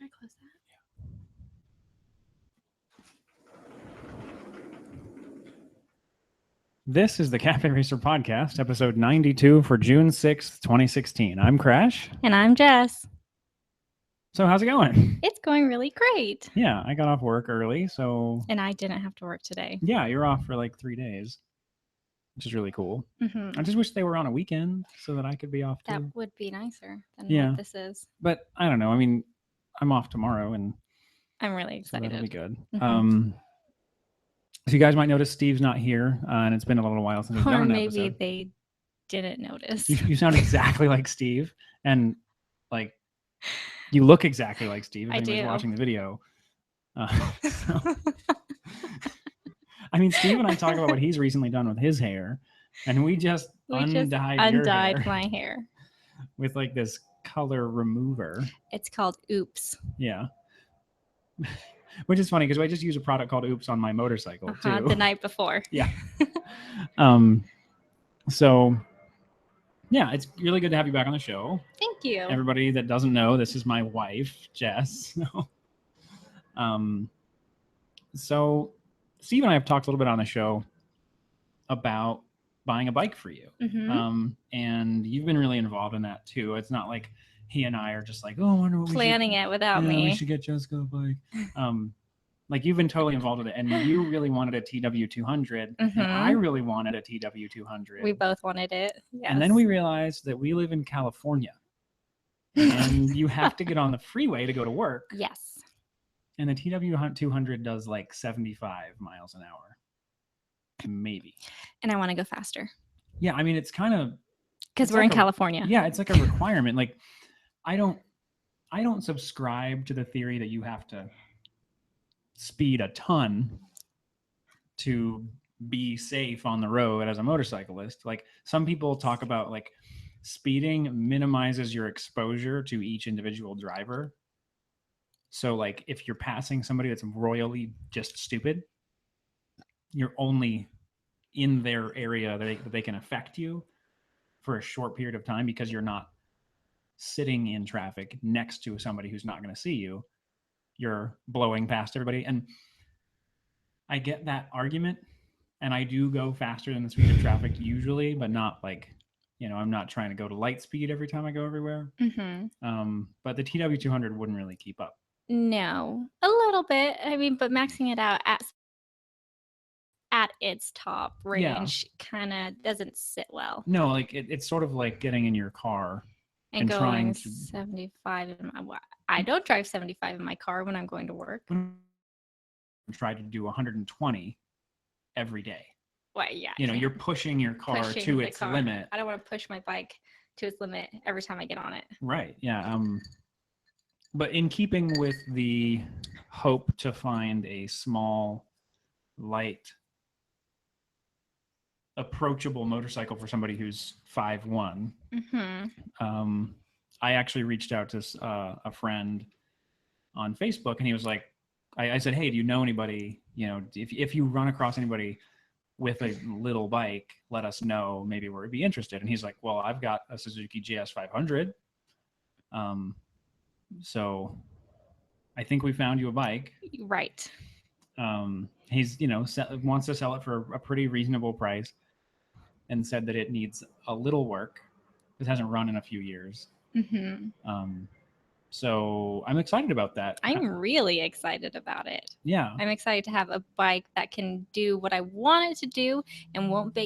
Should I close that? This is the Cafe Racer Podcast, episode 92 for June 6th, 2016. I'm Crash. And I'm Jess. So how's it going? It's going really great. Yeah, I got off work early, so... And I didn't have to work today. Yeah, you're off for like 3 days, which is really cool. Mm-hmm. I just wish they were on a weekend so that I could be off too. That would be nicer than Yeah. what this is. But I don't know. I mean, I'm off tomorrow, and I'm really so excited. that'll be good. Mhm. So you guys might notice Steve's not here, and it's been a little while since we've Or done an maybe episode. they didn't notice. You sound exactly like Steve, and like you look exactly like Steve. If I anybody's do. watching the video. So- I mean, Steve and I talk about what he's recently done with his hair, and we just undyed your hair my hair. with like this color remover. It's called Oops. Yeah. Which is funny because I just use a product called Oops on my motorcycle too. The night before. Yeah. So yeah, it's really good to have you back on the show. Thank you. Everybody that doesn't know, this is my wife, Jess. So Steve and I have talked a little bit on the show about buying a bike for you. Mm-hmm. And you've been really involved in that too. It's not like he and I are just like, oh, I wonder what Planning it without we me. should get Jessica a bike. Like you've been totally involved with it, and you really wanted a TW200, and I really wanted a TW200. We both wanted it. Yes. And then we realized that we live in California, and you have to get on the freeway to go to work. Yes. And the TW200 does like 75 miles an hour, maybe. And I want to go faster. Yeah, I mean, it's kind of because we're in California. Yeah, it's like a requirement. Like, I don't subscribe to the theory that you have to speed a ton to be safe on the road as a motorcyclist. Like some people talk about like speeding minimizes your exposure to each individual driver. So like if you're passing somebody that's royally just stupid, you're only in their area that they can affect you for a short period of time because you're not sitting in traffic next to somebody who's not going to see you. You're blowing past everybody. And I get that argument, and I do go faster than the speed of traffic usually, but not like, I'm not trying to go to light speed every time I go everywhere. Mm-hmm. But the TW200 wouldn't really keep up. No, a little bit. I mean, but maxing it out at its top range kind of doesn't sit well. No, like it's sort of like getting in your car and going 75 I don't drive 75 in my car when I'm going to work. Try to do 120 every day. Well, yeah. You're pushing your car to its limit. I don't want to push my bike to its limit every time I get on it. Right. Yeah. But in keeping with the hope to find a small, light, approachable motorcycle for somebody who's 5'1", I actually reached out to a friend on Facebook, and he was like, I said, hey, do you know anybody, if you run across anybody with a little bike, let us know, maybe we'd be interested. And he's like, well, I've got a Suzuki GS 500. So I think we found you a bike. Right. He's, wants to sell it for a pretty reasonable price and said that it needs a little work. It hasn't run in a few years. So I'm excited about that. I'm really excited about it. Yeah. I'm excited to have a bike that can do what I want it to do and won't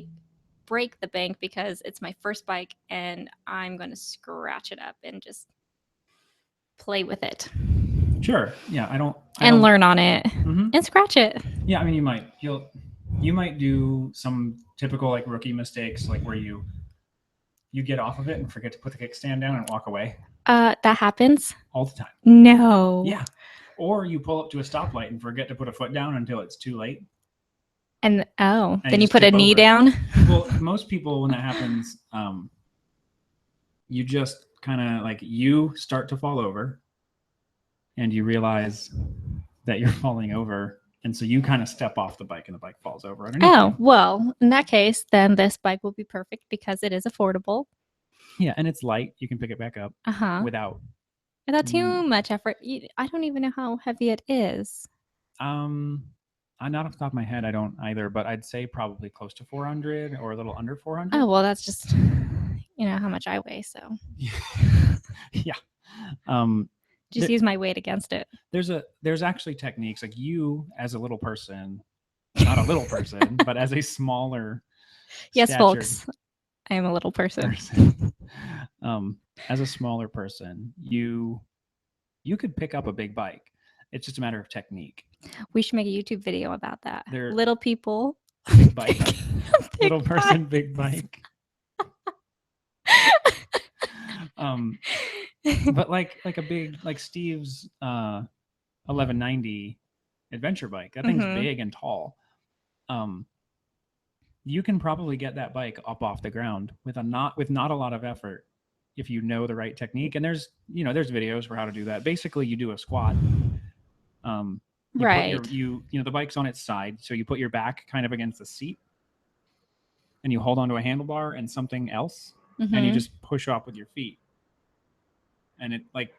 break the bank because it's my first bike and I'm going to scratch it up and just play with it. Sure. Yeah. I don't learn on it and scratch it. Yeah. I mean, you might do some typical like rookie mistakes, like where you get off of it and forget to put the kickstand down and walk away. That happens all the time. No. Yeah. Or you pull up to a stoplight and forget to put a foot down until it's too late. And then you put a knee down. Well, most people, when that happens, you just kind of like you start to fall over and you realize that you're falling over. And so you kind of step off the bike and the bike falls over underneath. Oh, well, in that case, then this bike will be perfect because it is affordable. Yeah, and it's light. You can pick it back up without Is that too much effort? I don't even know how heavy it is. Not off the top of my head, I don't either, but I'd say probably close to 400 or a little under 400. Oh, well, that's just, how much I weigh. So Yeah. Um, just use my weight against it. There's actually techniques like you as a little person, not a little person, but as a smaller Yes, statured folks, I am a little person. As a smaller person, you could pick up a big bike. It's just a matter of technique. We should make a YouTube video about that. They're little people, big bike, big little person, bike. big bike. But like a big, like Steve's 1190 adventure bike, that thing's big and tall. You can probably get that bike up off the ground with not a lot of effort if you know the right technique. And there's videos for how to do that. Basically, you do a squat. Right. The bike's on its side, so you put your back kind of against the seat, and you hold onto a handlebar and something else, and you just push up with your feet. And it, like,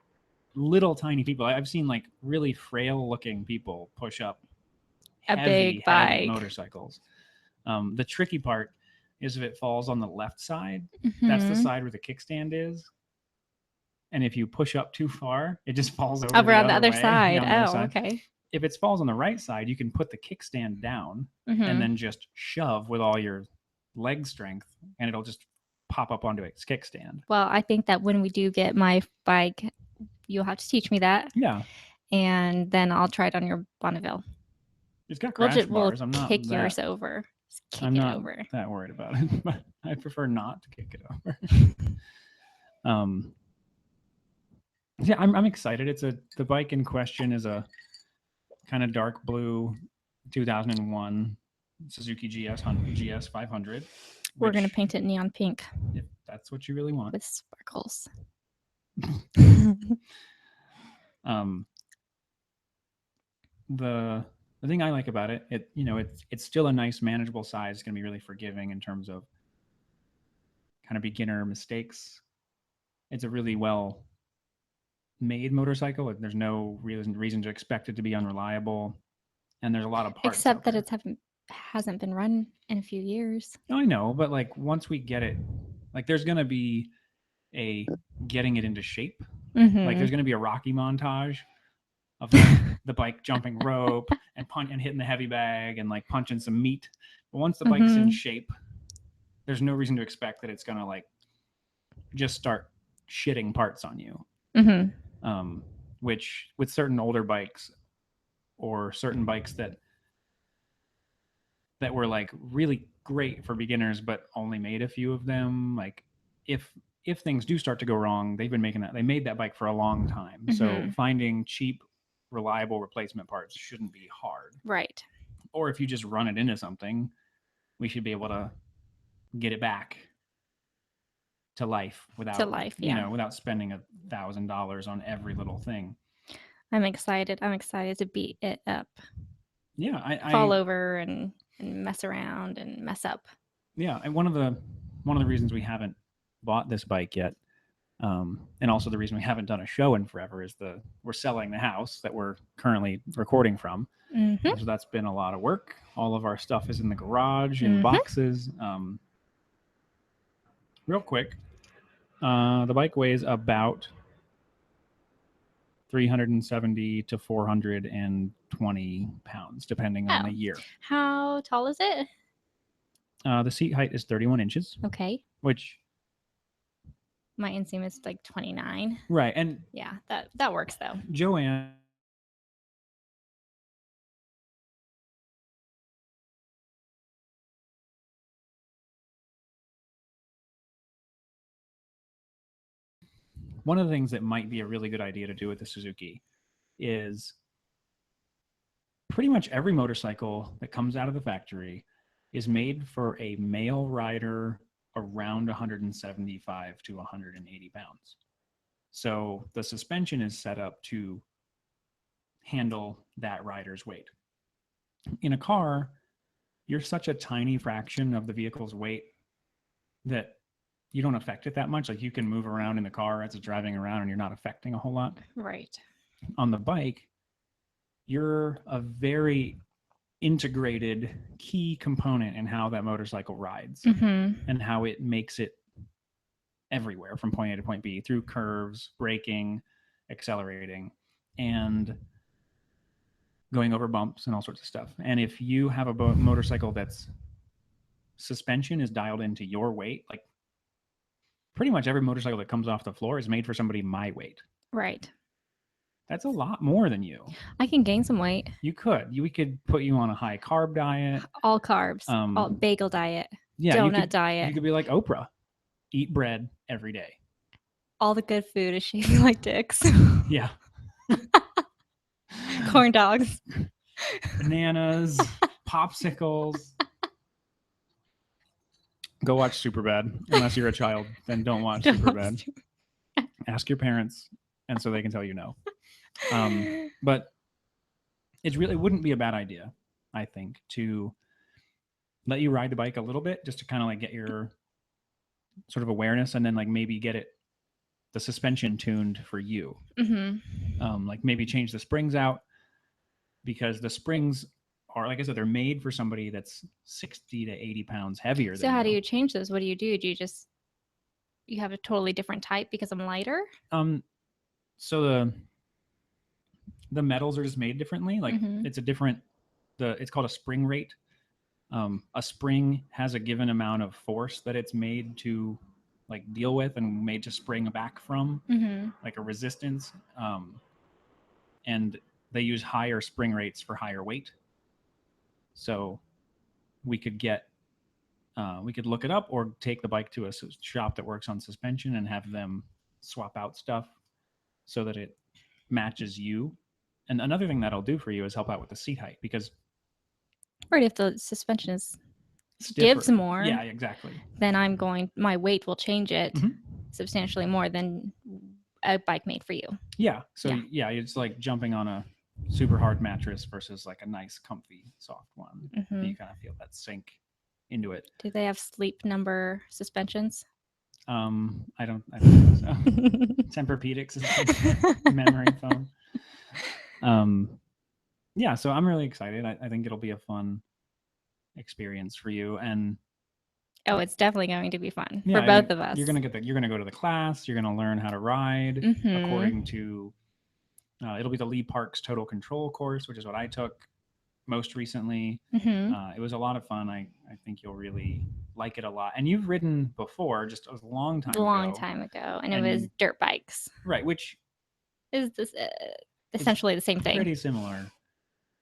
little tiny people. I've seen like really frail looking people push up a big bike. heavy motorcycles. The tricky part is if it falls on the left side, that's the side where the kickstand is. And if you push up too far, it just falls over on the other way. side. Yeah, on the other side. Okay. If it falls on the right side, you can put the kickstand down and then just shove with all your leg strength, and it'll just pop up onto its kickstand. Well, I think that when we do get my bike, you'll have to teach me that. Yeah. And then I'll try it on your Bonneville. It's got crash bars. I'm not kick yours over. I'm not that worried about it, but I prefer not to kick it over. Yeah, I'm excited. The bike in question is a kind of dark blue 2001 Suzuki GS 500. We're gonna paint it neon pink. If that's what you really want. With sparkles. The thing I like about it, it's still a nice, manageable size. It's gonna be really forgiving in terms of kind of beginner mistakes. It's a really well made motorcycle. There's no reason to expect it to be unreliable, and there's a lot of parts. Except that it hasn't been run in a few years. I know, but like once we get it, like there's gonna be a getting it into shape. Like there's gonna be a Rocky montage of the bike jumping rope and hitting the heavy bag and like punching some meat. But once the bike's in shape, there's no reason to expect that it's gonna like just start shitting parts on you. Which with certain older bikes or certain bikes that were like really great for beginners but only made a few of them, like if things do start to go wrong, they made that bike for a long time. So finding cheap, reliable replacement parts shouldn't be hard. Right. Or if you just run it into something, we should be able to get it back to life without spending $1,000 on every little thing. I'm excited to beat it up. Yeah, I fall over and mess around and mess up. Yeah, and one of the reasons we haven't bought this bike yet, and also the reason we haven't done a show in forever is we're selling the house that we're currently recording from. So that's been a lot of work. All of our stuff is in the garage in boxes. Real quick, the bike weighs about 370 to 420 pounds, depending on the year. How tall is it? The seat height is 31 inches. Okay. Which my inseam is like 29. Right, and yeah, that works though. Joanne. One of the things that might be a really good idea to do with the Suzuki is pretty much every motorcycle that comes out of the factory is made for a male rider around 175 to 180 pounds. So the suspension is set up to handle that rider's weight. In a car, you're such a tiny fraction of the vehicle's weight that you don't affect it that much. Like you can move around in the car as it's driving around and you're not affecting a whole lot. Right. On the bike, you're a very integrated key component in how that motorcycle rides Mm-hmm. and how it makes it everywhere from point A to point B through curves, braking, accelerating, and going over bumps and all sorts of stuff. And if you have a motorcycle that's suspension is dialed into your weight, like pretty much every motorcycle that comes off the floor is made for somebody my weight. Right. That's a lot more than you. I can gain some weight. We could put you on a high carb diet. All carbs. All bagel diet. Yeah, donut diet. You could be like Oprah. Eat bread every day. All the good food is shaped like dicks. Yeah. Corn dogs. Bananas, popsicles. Go watch Superbad. Unless you're a child, then don't watch Superbad. Ask your parents, and so they can tell you no. But it wouldn't be a bad idea, I think, to let you ride the bike a little bit just to kind of like get your sort of awareness and then like maybe get the suspension tuned for you. Mm-hmm. Like maybe change the springs out, because the springs are, like I said, they're made for somebody that's 60 to 80 pounds heavier. So how do you change those? What do? Do you have a totally different type because I'm lighter? So the metals are just made differently. Like it's it's called a spring rate. A spring has a given amount of force that it's made to like deal with and made to spring back from, like a resistance. And they use higher spring rates for higher weight. So we could look it up or take the bike to a shop that works on suspension and have them swap out stuff so that it matches you. And another thing that'll do for you is help out with the seat height, because right, if the suspension is gives more, yeah, exactly, then my weight will change it substantially more than a bike made for you. Yeah. So yeah, it's like jumping on a super hard mattress versus like a nice, comfy, soft one. You kind of feel that sink into it. Do they have sleep number suspensions? I don't think so. Tempur-Pedic suspension, memory foam. Yeah, so I'm really excited. I think it'll be a fun experience for you. And oh, it's definitely going to be fun for both of us. You're gonna go to the class. You're gonna learn how to ride according to. It'll be the Lee Parks Total Control course, which is what I took most recently. It was a lot of fun. I think you'll really like it a lot. And you've ridden before, just a long time ago, and it was dirt bikes, right? Which is this essentially the same thing. Pretty similar.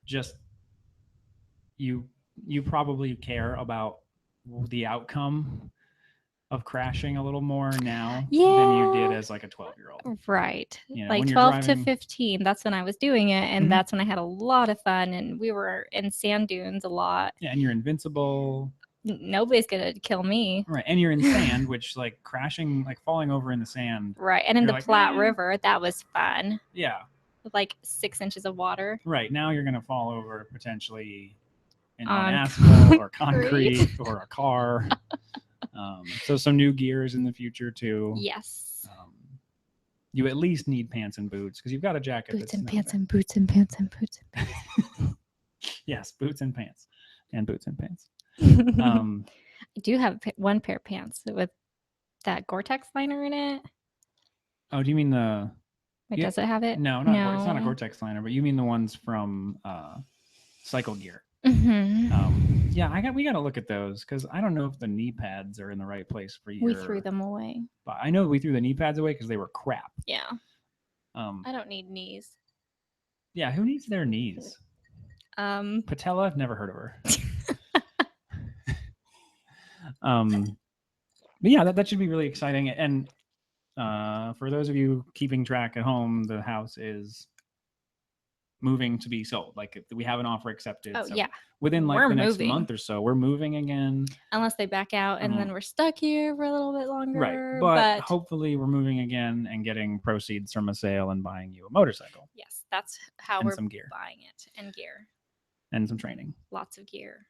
Just you probably care about the outcome of crashing a little more now than you did as like a 12-year-old. Right. Like 12 to 15, that's when I was doing it. And that's when I had a lot of fun. And we were in sand dunes a lot. Yeah, and you're invincible. Nobody's going to kill me. Right. And you're in sand, which like crashing, like falling over in the sand. Right. And in the Platte River, that was fun. Yeah. With like 6 inches of water. Right. Now you're going to fall over potentially on asphalt or concrete or a car. So some new gears in the future too. Yes. You at least need pants and boots because you've got a jacket. Boots and pants and boots and pants and boots and pants. Yes, boots and pants, and boots and pants. I do have one pair of pants with that Gore-Tex liner in it. Oh, do you mean the? Does it have it? No, no. It's not a Gore-Tex liner, but you mean the ones from Cycle Gear. Yeah, we got to look at those because I don't know if the knee pads are in the right place for you. We threw them away. But I know we threw the knee pads away because they were crap. Yeah. I don't need knees. Yeah, who needs their knees? Patella, never heard of her. But yeah, that should be really exciting. And for those of you keeping track at home, the house is moving to be sold. Like we have an offer accepted. Oh, so yeah. Within like the next month or so, we're moving again. Unless they back out and then we're stuck here for a little bit longer. Right. But hopefully we're moving again and getting proceeds from a sale and buying you a motorcycle. Yes, that's how we're buying it. And gear. And some training. Lots of gear.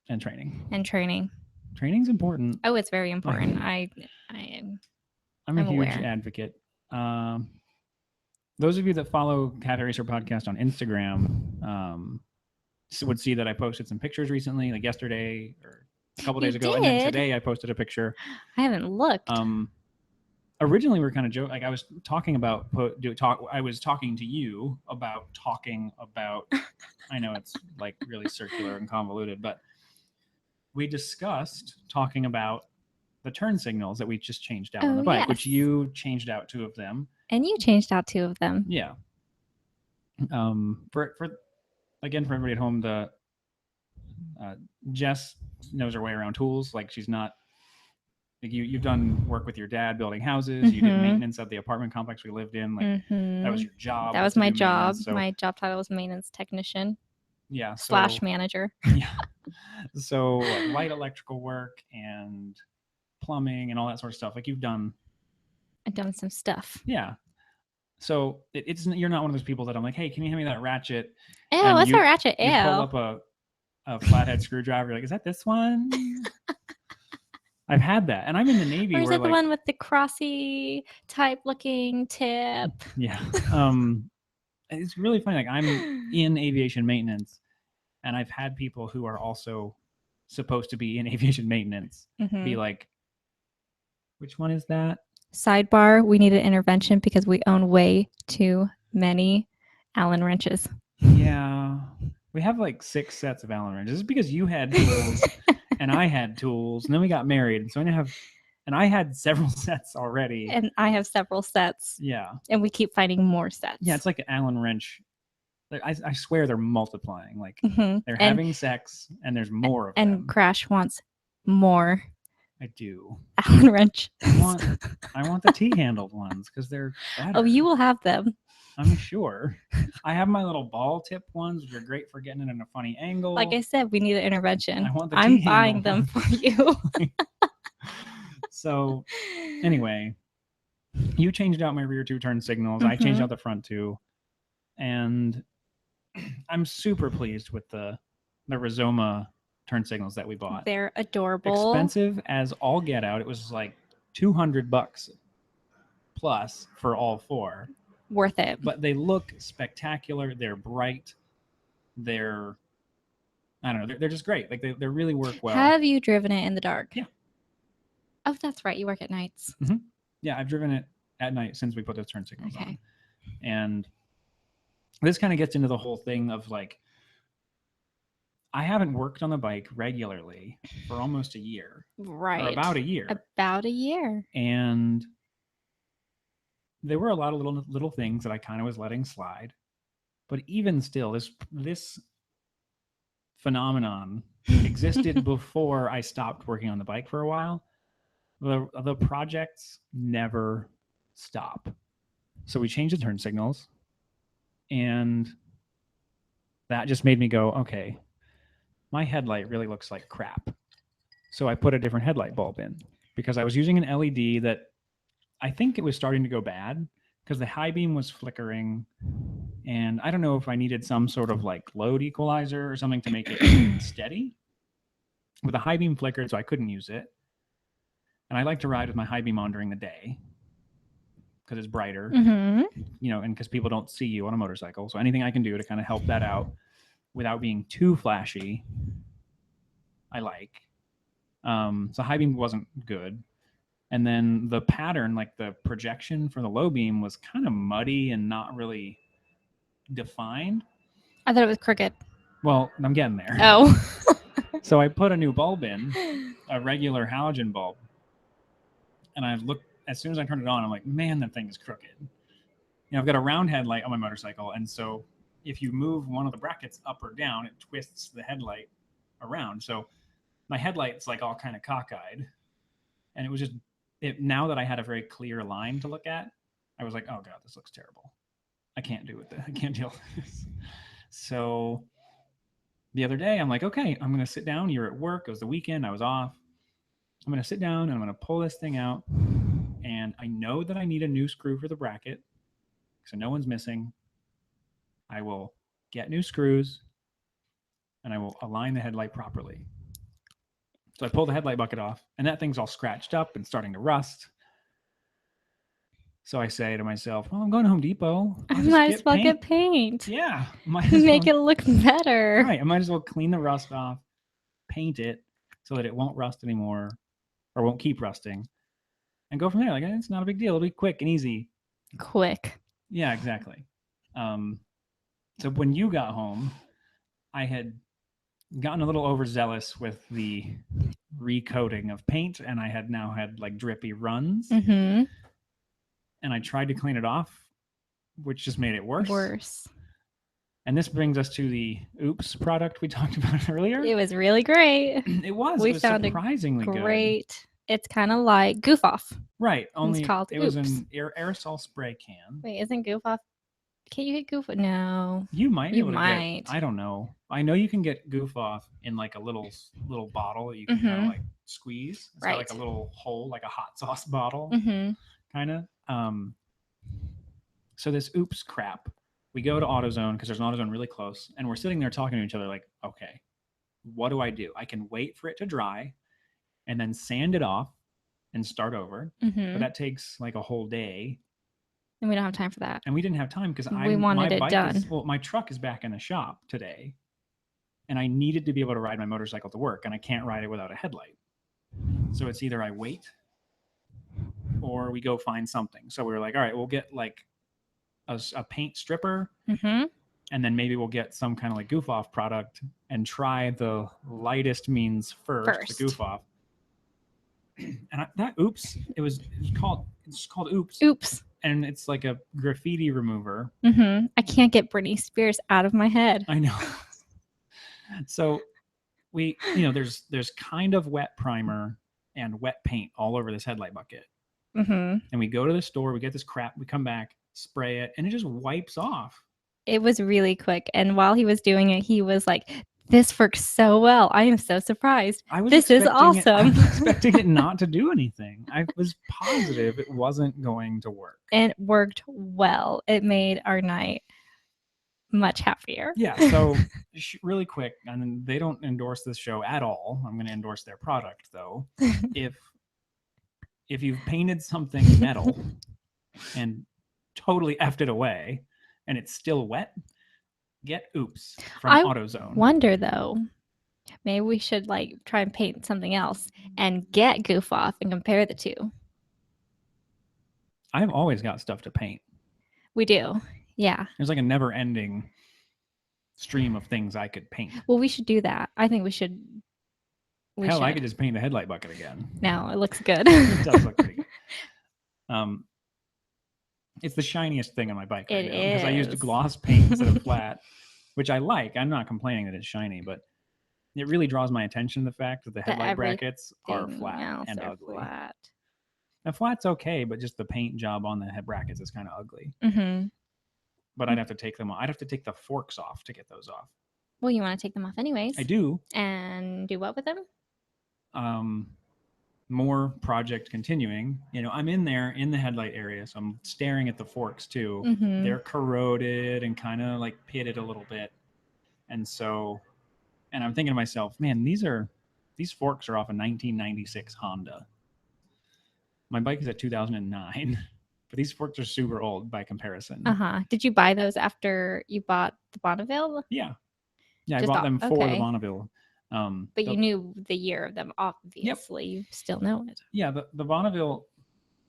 And training. And training. training's important. Oh, it's very important. I am. I'm a I'm huge aware. advocate. Those of you that follow Cafe Racer Podcast on Instagram would see that I posted some pictures recently, like yesterday or a couple You days ago, and then did? today I posted a picture. I haven't looked. Originally we were kind of joking. Like I was talking about I was talking to you about talking about. I know it's like really circular and convoluted, but we discussed talking about the turn signals that we just changed out on the Oh, bike, which yes. you changed out 2 of them. And you changed out 2 of them. Yeah. For again, for everybody at home, the Jess knows her way around tools. Like she's not like you've done work with your dad building houses. You did Mhm. maintenance at the apartment complex we lived in. Like that was Mhm. your job. That was to my do job. maintenance. So My job title was maintenance technician yeah, / manager. Yeah. So like light electrical work and plumbing and all that sort of stuff. Like you've done. I've done some stuff. Yeah. So it's you're not one of those people that I'm like, hey, can you hand me that ratchet? Ew, And what's a ratchet? You pull Ew. up a flathead screwdriver. You're like, is that this one? I've had that, and I'm in the Navy. Or is where, it the like, one with the crossy type looking tip? Yeah. It's really funny. Like I'm in aviation maintenance, and I've had people who are also supposed to be in aviation maintenance be like, which one is that? Sidebar, we need an intervention because we own way too many Allen wrenches. Yeah. We have like 6 sets of Allen wrenches. This is because you had tools and I had tools, and then we got married. So I had several sets already. And I have several sets. Yeah. And we keep finding more sets. Yeah, it's like an Allen wrench. I swear they're multiplying. Like they're And having sex, and there's more of them. and Crash wants more I do. Allen wrench. I want the T-handled ones because they're better. Oh, you will have them. I'm sure. I have my little ball tip ones, which are great for getting it in a funny angle. Like I said, we need an intervention. I want the I'm T-handled buying them ones. for you. So anyway, you changed out my rear 2 turn signals. I changed out the front 2, and I'm super pleased with the Rizoma turn signals that we bought. They're adorable. Expensive as all get out. It was like $200 plus for all 4. Worth it. But they look spectacular. They're bright. They're, I don't know. They're just great. Like they really work well. Have you driven it in the dark? Yeah. Oh, that's right. You work at nights. Yeah, I've driven it at night since we put those turn signals on. And this kind of gets into the whole thing of like, I haven't worked on the bike regularly for almost a year. Right. Or about a year. About a year. And there were a lot of little things that I kind of was letting slide. But even still, this phenomenon existed before I stopped working on the bike for a while. The projects never stop. So we changed the turn signals, and that just made me go, okay, my headlight really looks like crap. So I put a different headlight bulb in because I was using an LED that I think it was starting to go bad because the high beam was flickering, and I don't know if I needed some sort of like load equalizer or something to make it steady. But the high beam flickered, so I couldn't use it. And I like to ride with my high beam on during the day because it's brighter, you know, and because people don't see you on a motorcycle. So anything I can do to kind of help that out without being too flashy, I like. So high beam wasn't good. And then the pattern, like the projection for the low beam, was kind of muddy and not really defined. I thought it was crooked. Well, I'm getting there. Oh. So I put a new bulb in, a regular halogen bulb. And I looked, as soon as I turned it on, I'm like, man, that thing is crooked. You know, I've got a round headlight on my motorcycle. And so if you move one of the brackets up or down, it twists the headlight around. So my headlight's like all kind of cockeyed. And it was just, now that I had a very clear line to look at, I was like, oh God, this looks terrible. I can't do with this. I can't deal with this. So the other day, I'm like, okay, I'm going to sit down. You're at work. It was the weekend. I was off. I'm going to sit down and I'm going to pull this thing out. And I know that I need a new screw for the bracket. So no one's missing. I will get new screws and I will align the headlight properly. So I pull the headlight bucket off, and that thing's all scratched up and starting to rust. So I say to myself, well, I'm going to Home Depot. I I'll just might get as well paint. get paint. Yeah, might as Make well. it look better. Right, I might as well clean the rust off, paint it so that it won't rust anymore or won't keep rusting, and go from there. Like, it's not a big deal. It'll be quick and easy. Quick. Yeah, exactly. So when you got home, I had gotten a little overzealous with the recoating of paint, and I had now had like drippy runs, Mm-hmm. and I tried to clean it off, which just made it worse. Worse. And this brings us to the Oops product we talked about earlier. It was really great. It was. We It was found a surprisingly good. Great. It's kind of like Goof Off. Right. Only called it was Oops. an aerosol spray can. Wait, isn't Goof Off? Can you get Goof? No. You might be You able to might. get. I don't know. I know you can get Goof Off in like a little bottle that you can kind of like squeeze. It's got like a Right. little hole, like a hot sauce bottle, Mm-hmm. kind of. So this Oops crap, we go to AutoZone because there's an AutoZone really close, and we're sitting there talking to each other like, okay, what do? I can wait for it to dry, and then sand it off and start over. Mm-hmm. But that takes like a whole day. And we don't have time for that. And we didn't have time because We wanted it done. My truck is back in the shop today, and I needed to be able to ride my motorcycle to work, and I can't ride it without a headlight. So it's either I wait or we go find something. So we were like, all right, we'll get like a paint stripper, Mm-hmm. and then maybe we'll get some kind of like Goof Off product and try the lightest means first. The Goof Off. And that Oops, it's called Oops. Oops. And it's like a graffiti remover. Mm-hmm. I can't get Britney Spears out of my head. I know. So we, there's kind of wet primer and wet paint all over this headlight bucket. Mm-hmm. And we go to the store, we get this crap, we come back, spray it, and it just wipes off. It was really quick. And while he was doing it, he was like, this works so well. I am so surprised. This is awesome. I was expecting it not to do anything. I was positive it wasn't going to work. And it worked well. It made our night much happier. Yeah. So really quick, and they don't endorse this show at all. I'm going to endorse their product though. If you've painted something metal and totally effed it away and it's still wet, get Oops from AutoZone. Wonder though, maybe we should like try and paint something else and get Goof Off and compare the two. I've always got stuff to paint. We do. Yeah. There's like a never ending stream of things I could paint. Well, we should do that. I think we should. I could just paint the headlight bucket again. No, it looks good. It does look pretty good. It's the shiniest thing on my bike right now because I used gloss paint instead of flat, which I like. I'm not complaining that it's shiny, but it really draws my attention to the fact that the headlight brackets are flat and ugly. Now, flat's okay, but just the paint job on the head brackets is kind of ugly. Mm-hmm. But I'd have to take them off. I'd have to take the forks off to get those off. Well, you want to take them off anyways. I do. And do what with them? More project continuing. I'm in there in the headlight area, so I'm staring at the forks too. Mm-hmm. They're corroded and kind of like pitted a little bit. And I'm thinking to myself, man, these forks are off a 1996 Honda. My bike is at 2009, but these forks are super old by comparison. Uh-huh. Did you buy those after you bought the Bonneville? Yeah. Yeah, I bought them for the Bonneville. But you knew the year of them, obviously. Yep. You still know it. Yeah, the Bonneville,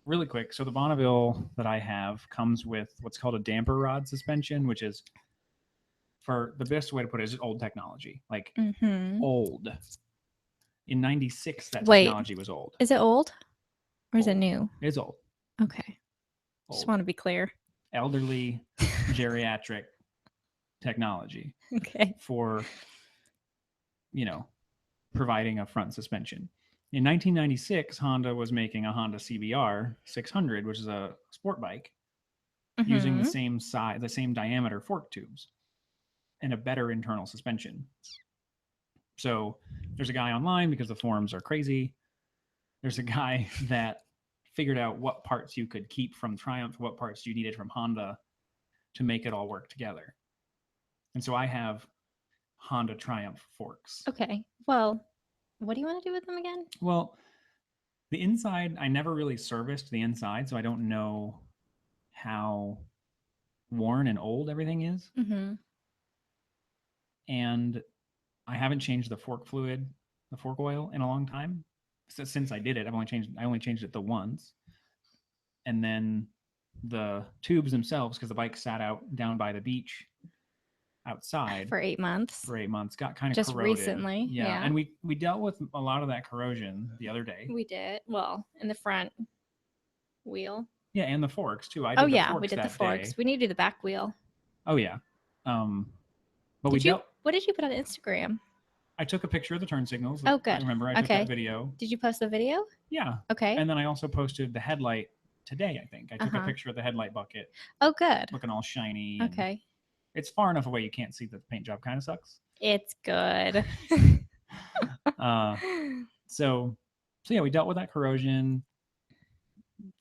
really quick. So the Bonneville that I have comes with what's called a damper rod suspension, which is, for the best way to put it, is old technology. Like, old. In 96, that technology was old. Is it old? Or is it new? It's old. Okay. Old. Just want to be clear. Elderly, geriatric technology. Okay. For providing a front suspension. In 1996, Honda was making a Honda CBR 600, which is a sport bike, using the same size, the same diameter fork tubes, and a better internal suspension. So there's a guy online, because the forums are crazy. There's a guy that figured out what parts you could keep from Triumph, what parts you needed from Honda to make it all work together. And so I have Honda Triumph forks. Okay. Well, What do you want to do with them again? Well, the inside, I never really serviced the inside, so I don't know how worn and old everything is. Mm-hmm. And I haven't changed the fork fluid, the fork oil in a long time. So since I did it, I only changed it the once. And then the tubes themselves, because the bike sat out down by the beach outside For 8 months. for 8 months, got kind of Just corroded. recently, yeah. And we dealt with a lot of that corrosion the other day. We did. Well, in the front wheel. Yeah, and the forks too. I Oh did the yeah, forks we did the that forks. day. We need to do the back wheel. Oh yeah. But Did you? What did you put on Instagram? I took a picture of the turn signals. Oh, good. I remember I took Okay. that video. Did you post the video? Yeah. Okay. And then I also posted the headlight today, I think. I took a Uh-huh. picture of the headlight bucket Oh, good. looking all shiny. and Okay. It's far enough away you can't see that the paint job kind of sucks. It's good. So yeah, we dealt with that corrosion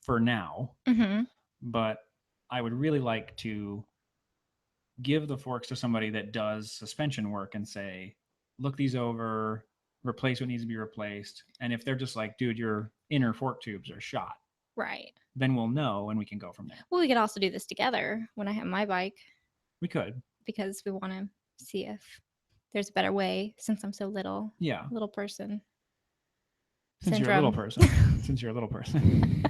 for now, Mm-hmm. but I would really like to give the forks to somebody that does suspension work and say, look these over, replace what needs to be replaced. And if they're just like, dude, your inner fork tubes are shot, Right. then we'll know and we can go from there. Well, we could also do this together when I have my bike We could. because we want to see if there's a better way since I'm so little. Yeah. Little person. Since you're a little person. Since you're a little person.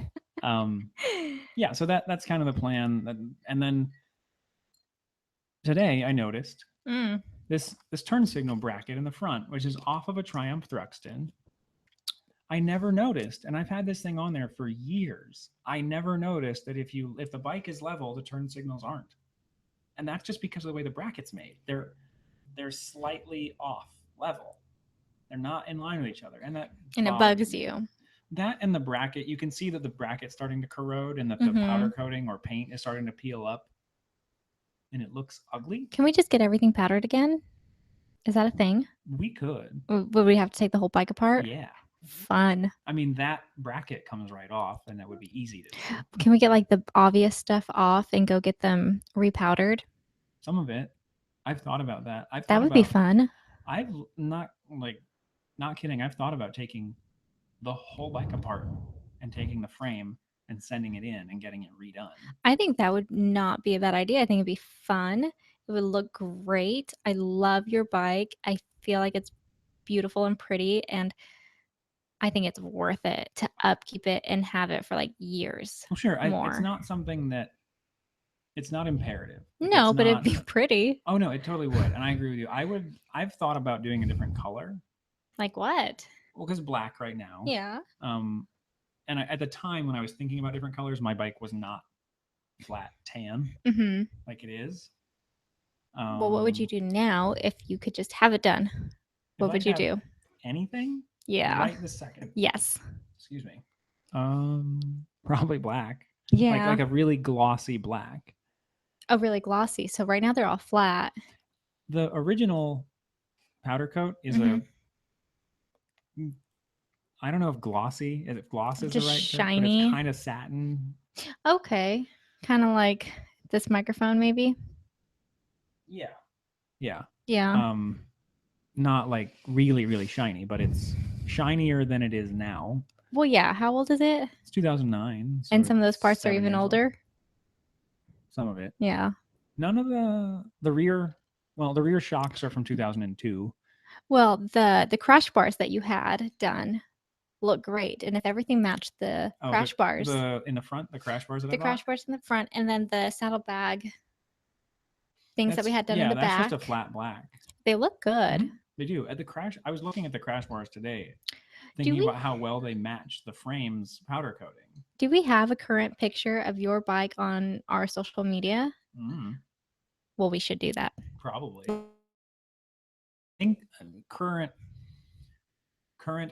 Yeah, so that's kind of the plan. And then today I noticed this turn signal bracket in the front, which is off of a Triumph Thruxton. I never noticed, and I've had this thing on there for years. I never noticed that if the bike is level, the turn signals aren't. And that's just because of the way the bracket's made. They're slightly off level. They're not in line with each other. And it bugs you. That and the bracket, you can see that the bracket's starting to corrode and that the powder coating or paint is starting to peel up. And it looks ugly. Can we just get everything powdered again? Is that a thing? We could. Would we have to take the whole bike apart? Yeah. Fun. I mean, that bracket comes right off and that would be easy to do. Can we get like the obvious stuff off and go get them repowdered? Some of it. I've thought about that. That would be fun. I've not kidding. I've thought about taking the whole bike apart and taking the frame and sending it in and getting it redone. I think that would not be a bad idea. I think it'd be fun. It would look great. I love your bike. I feel like it's beautiful and pretty, and I think it's worth it to upkeep it and have it for like years. Well, sure. more. It's not something that it's not imperative. No, but it'd be pretty. Oh no, it totally would. And I agree with you. I've thought about doing a different color. Like what? Well, because black right now. Yeah. And at the time when I was thinking about different colors, my bike was not flat tan like it is. Well, what would you do now if you could just have it done? What would you do? Anything? Yeah. Right this second. Yes. Excuse me. Probably black. Yeah. Like a really glossy black. Oh, really glossy. So right now they're all flat. The original powder coat is I don't know if glossy. If gloss is just the right shiny. term, but it's kind of satin. Okay. Kind of like this microphone, maybe. Yeah. Yeah. Yeah. Not like really, really shiny, but it's shinier than it is now. Well, yeah. How old is it? It's 2009. So and some of those parts are even older. Some of it. Yeah. None of the rear. Well, the rear shocks are from 2002. Well, the crash bars that you had done look great, and if everything matched the crash bars, in the front, the crash bars. Crash bars in the front, and then the saddlebag things that we had done in the back. Yeah, that's just a flat black. They look good. They do. At the crash, I was looking at the crash bars today, thinking about how well they match the frame's powder coating. Do we have a current picture of your bike on our social media? Well, we should do that. Probably. I think current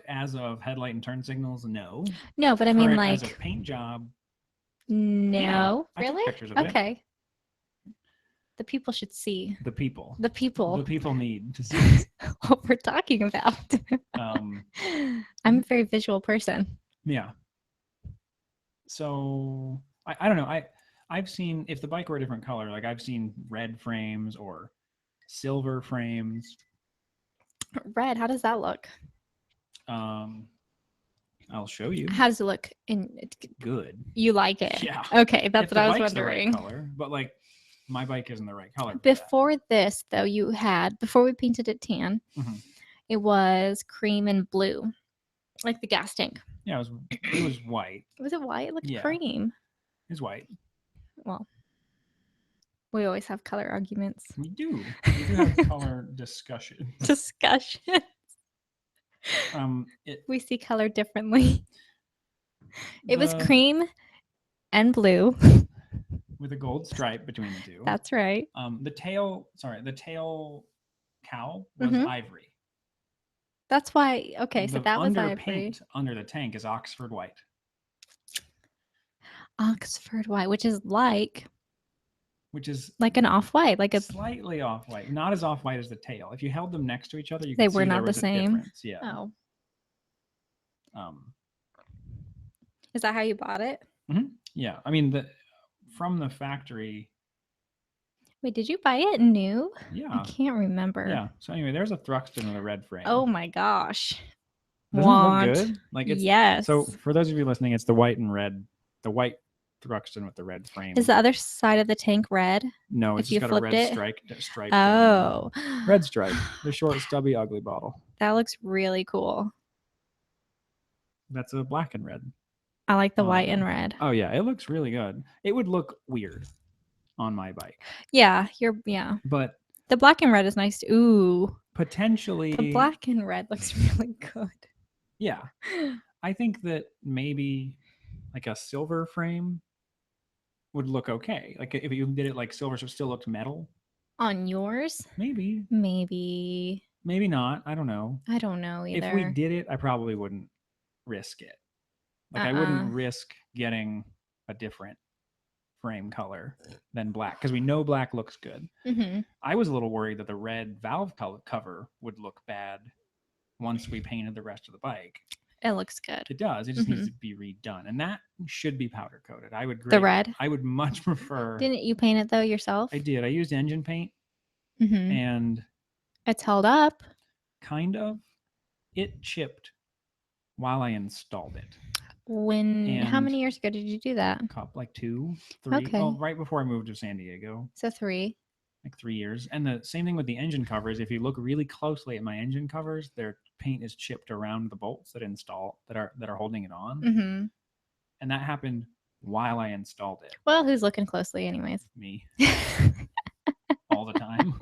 as of headlight and turn signals, no. No, but I mean like as a paint job. No, yeah, really? Pictures of okay. It. The people should see. The people need to see what we're talking about. I'm a very visual person. Yeah. So I don't know. I've seen, if the bike were a different color, like I've seen red frames or silver frames. Red, how does that look? I'll show you. How does it look? Good. You like it? Yeah. Okay, that's If what the I was bike's wondering. the right color, but like my bike isn't the right color. For that. Before this, though, before we painted it tan, Mhm. it was cream and blue, like the gas tank. Yeah, it was white. Was it white? It looked Yeah. cream. It's white. Well, we always have color arguments. We do. We do have color discussion. Discussion. We see color differently. It was cream and blue. With a gold stripe between the two. That's right. The tail cowl was ivory. That's why. Okay, so that was ivory. Paint under the tank is Oxford white. Oxford white, which is like an off-white, like a slightly off-white, not as off-white as the tail. If you held them next to each other, you they could were see not there the was a same. difference. Yeah. Oh. Is that how you bought it? Yeah, I mean from the factory. Wait, did you buy it new? Yeah. I can't remember. Yeah. So anyway, there's a Thruxton with a red frame. Oh my gosh. Doesn't it look good? Like it's yes. So for those of you listening, it's the white and red, the white Thruxton with the red frame. Is the other side of the tank red? No, it's just got a red stripe. Oh. Red stripe. The short, stubby, ugly bottle. That looks really cool. That's a black and red. I like the white and red. Oh yeah, it looks really good. It would look weird on my bike. Yeah, but the black and red is nice. Ooh. Potentially. The black and red looks really good. Yeah. I think that maybe like a silver frame would look okay. Like if you did it like silver, so it still looked metal. On yours? Maybe. Maybe not. I don't know. I don't know either. If we did it, I probably wouldn't risk it. Like I wouldn't risk getting a different frame color than black because we know black looks good. I was a little worried that the red valve cover would look bad once we painted the rest of the bike. It looks good. It does. It just needs to be redone, and that should be powder coated. The red. I would much prefer. Didn't you paint it though yourself? I did. I used engine paint, and it's held up. Kind of. It chipped while I installed it. How many years ago did you do that? Like 2, 3. Okay. Well, right before I moved to San Diego. So 3. Like 3 years. And the same thing with the engine covers. If you look really closely at my engine covers, their paint is chipped around the bolts that are holding it on. And that happened while I installed it. Well, who's looking closely anyways? Me. All the time.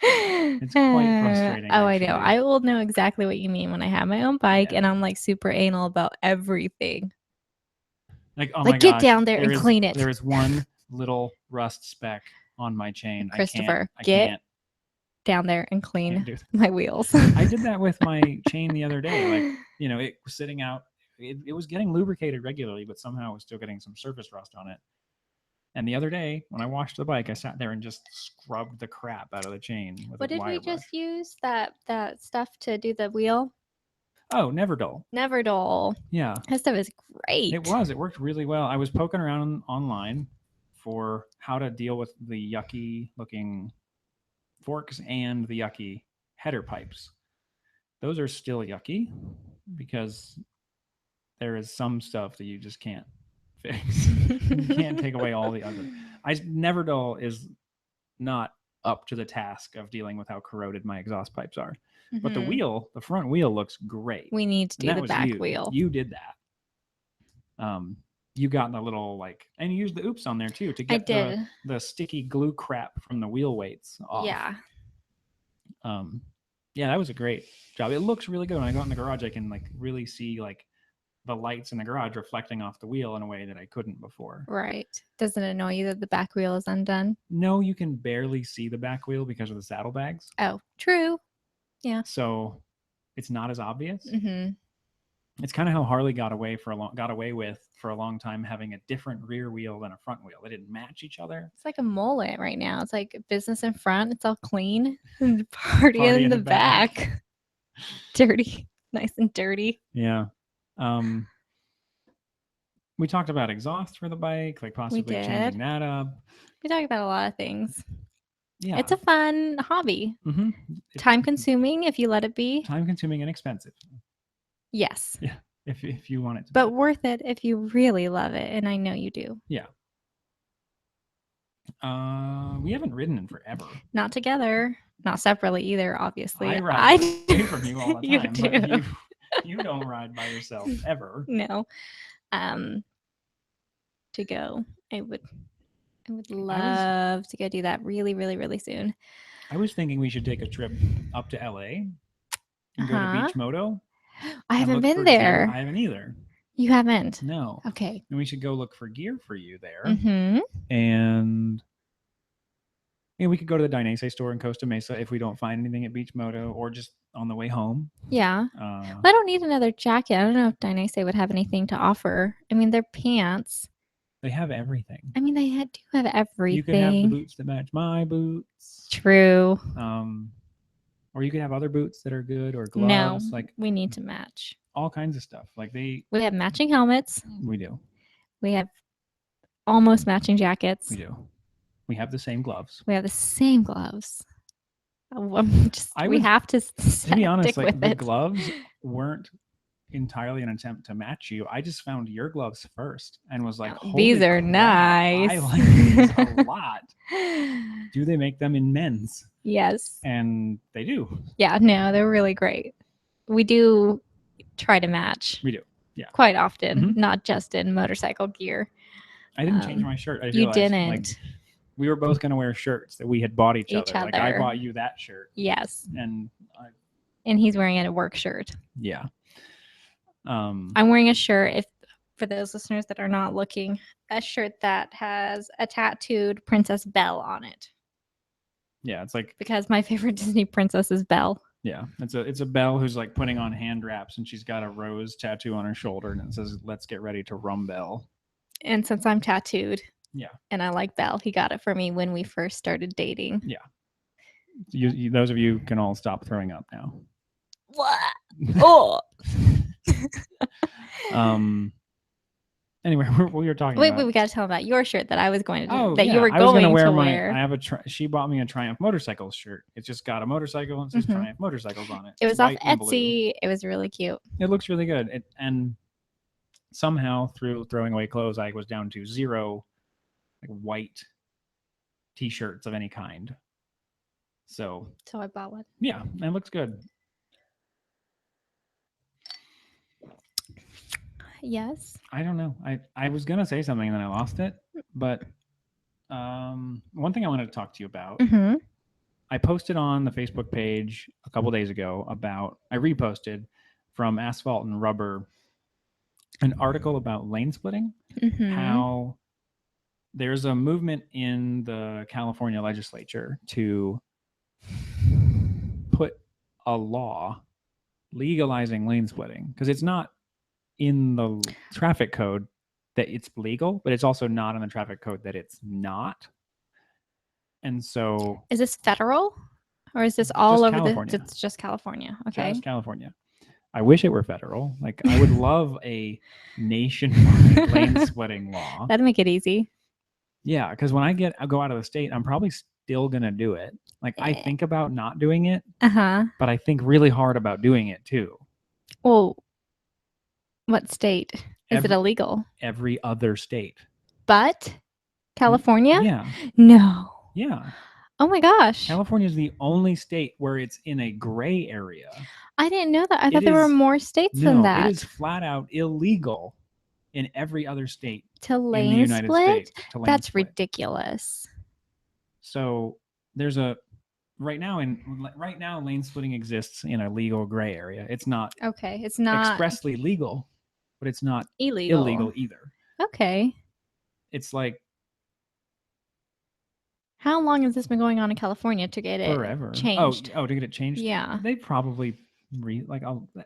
It's quite frustrating. I know. I will know exactly what you mean when I have my own bike and I'm like super anal about everything. Like, oh my gosh, get down there and clean it. There is one little rust speck on my chain. Christopher, get down there and clean my wheels. I did that with my chain the other day. Like, it was sitting out. It was getting lubricated regularly, but somehow it was still getting some surface rust on it. And the other day, when I washed the bike, I sat there and just scrubbed the crap out of the chain with what a did wire we brush. just use? That stuff to do the wheel? Oh, Neverdull. Neverdull. Yeah. That stuff is great. It was. It worked really well. I was poking around online for how to deal with the yucky looking forks and the yucky header pipes. Those are still yucky because there is some stuff that you just can't fix. You can't take away all the other. Neverdull is not up to the task of dealing with how corroded my exhaust pipes are. But the front wheel looks great. We need to do the back wheel. You did that. You got the little and you used the oops on there too to get the sticky glue crap from the wheel weights off. Yeah. Yeah, that was a great job. It looks really good. When I go out in the garage, I can really see the lights in the garage reflecting off the wheel in a way that I couldn't before. Right. Doesn't it annoy you that the back wheel is undone? No, you can barely see the back wheel because of the saddlebags. Oh, true. Yeah. So it's not as obvious. It's kind of how Harley got away with for a long time having a different rear wheel than a front wheel. They didn't match each other. It's like a mullet right now. It's like business in front. It's all clean. And party in the back. Dirty. Nice and dirty. Yeah. We talked about exhaust for the bike, possibly changing that up. We talked about a lot of things. Yeah. It's a fun hobby. Time consuming if you let it be. Time consuming and expensive. Yes. if you want it to But be. worth it if you really love it, and I know you do. We haven't ridden in forever. Not together, not separately either, obviously. I ride away from you all the You time, do. but you don't ride by yourself ever. No. To go. I would love to go do that really, really, really soon. I was thinking we should take a trip up to LA and go to Uh-huh. Beach Moto. I and haven't look been for gear. there. I haven't either. You haven't? No. Okay. And we should go look for gear for you there. Mm-hmm. And we could go to the Dainese store in Costa Mesa if we don't find anything at Beach Moto, or just on the way home. Yeah. Well, I don't need another jacket. I don't know if Dainese would have anything to offer. I mean, their pants. They have everything. I mean, they do have everything. You could have the boots that match my boots. True. Or you could have other boots that are good, or gloves. No, like we need to match. All kinds of stuff. Like we have matching helmets. We do. We have almost matching jackets. We do. We have the same gloves. We have the same gloves. We have to be honest, stick with the it. gloves weren't entirely an attempt to match you. I just found your gloves first and was like, these are crap, nice. I like these a lot. Do they make them in men's? Yes. And they do. Yeah, no, they're really great. We do try to match. We do. Yeah. Quite often, not just in motorcycle gear. I didn't change my shirt. I you realized, didn't. Like, we were both going to wear shirts that we had bought each other. Like, I bought you that shirt. Yes. And he's wearing a work shirt. Yeah. I'm wearing a shirt, for those listeners that are not looking, a shirt that has a tattooed Princess Belle on it. Yeah, it's like, because my favorite Disney princess is Belle. Yeah, it's a Belle who's like putting on hand wraps, and she's got a rose tattoo on her shoulder, and it says, "Let's get ready to rumble." And since I'm tattooed, yeah, and I like Belle, he got it for me when we first started dating. Yeah. You those of you can all stop throwing up now. What? Oh. Anyway, we were talking. Wait, we got to tell about your shirt that I was going to do. Oh, that yeah. you were I was going to wear. wear. I have she bought me a Triumph Motorcycles shirt. It's just got a motorcycle and it says Triumph Motorcycles on it. It was off Etsy. It was really cute. It looks really good. And somehow through throwing away clothes, I was down to 0 like white t-shirts of any kind. So I bought one. Yeah, it looks good. Yes. I don't know. I was gonna say something and then I lost it. But one thing I wanted to talk to you about. I posted on the Facebook page a couple days ago I reposted from Asphalt and Rubber an article about lane splitting. How there's a movement in the California legislature to put a law legalizing lane splitting, because it's not in the traffic code that it's legal, but it's also not in the traffic code that it's not. And so, is this federal, or is this all over California? It's just California. Okay, just California. I wish it were federal. Like, I would love a nationwide lane splitting law. That'd make it easy. Yeah, because when I go out of the state, I'm probably still gonna do it. Like, I think about not doing it, but I think really hard about doing it too. Well, what state is it illegal? Every other state. But California? Yeah. No. Yeah. Oh my gosh. California is the only state where it's in a gray area. I didn't know that. I thought there were more states than that. It is flat out illegal in every other state to lane in the United split? States. To lane That's split. Ridiculous. So there's right now lane splitting exists in a legal gray area. It's not it's not expressly legal, but it's not illegal either. Okay. It's like, how long has this been going on in California to get it forever changed? Oh, to get it changed? Yeah. They probably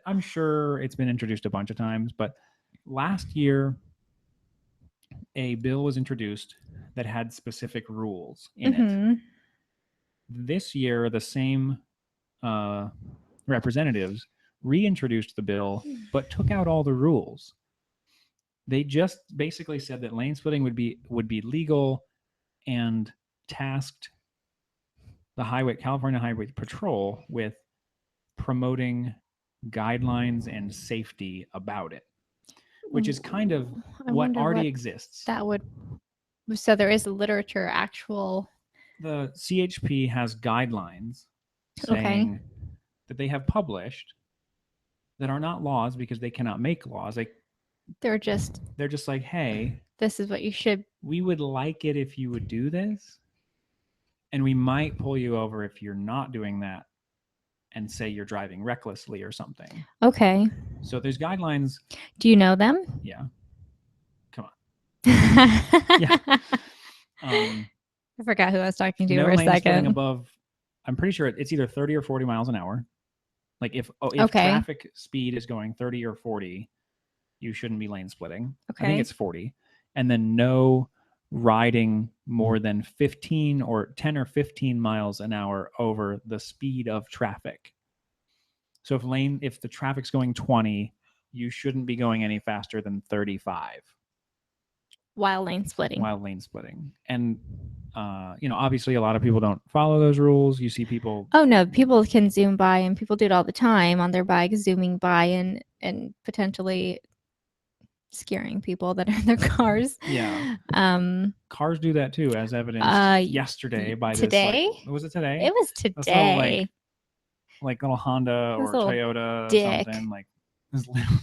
I'm sure it's been introduced a bunch of times, but last year a bill was introduced that had specific rules in it. This year, the same representatives reintroduced the bill, but took out all the rules. They just basically said that lane splitting would be legal, and tasked the California Highway Patrol with promoting guidelines and safety about it, which is kind of I what wonder already what exists. that would. So there is literature, actual. The CHP has guidelines Okay. saying that they have published that are not laws because they cannot make laws. Like They're just, they're just like, hey, this is what you should. we would like it if you would do this, and we might pull you over if you're not doing that and say you're driving recklessly or something. Okay. So there's guidelines. Do you know them? Yeah. Come on. Yeah. I forgot who I was talking to No for a lane splitting second. above, I'm pretty sure it's either 30 or 40 miles an hour. Like if Okay. traffic speed is going 30 or 40, you shouldn't be lane splitting. I think Okay. it's 40. And then no riding more than 15 or 10 or 15 miles an hour over the speed of traffic. So if the traffic's going 20, you shouldn't be going any faster than 35 While lane splitting. while lane splitting. And obviously a lot of people don't follow those rules. You see people. Oh no, people can zoom by, and people do it all the time on their bikes, zooming by and potentially scaring people that are in their cars. Yeah. Um, Cars do that too, as evidenced yesterday by today? this. Was it today? It was This little, today. like little Honda This or little Toyota dick. or something, like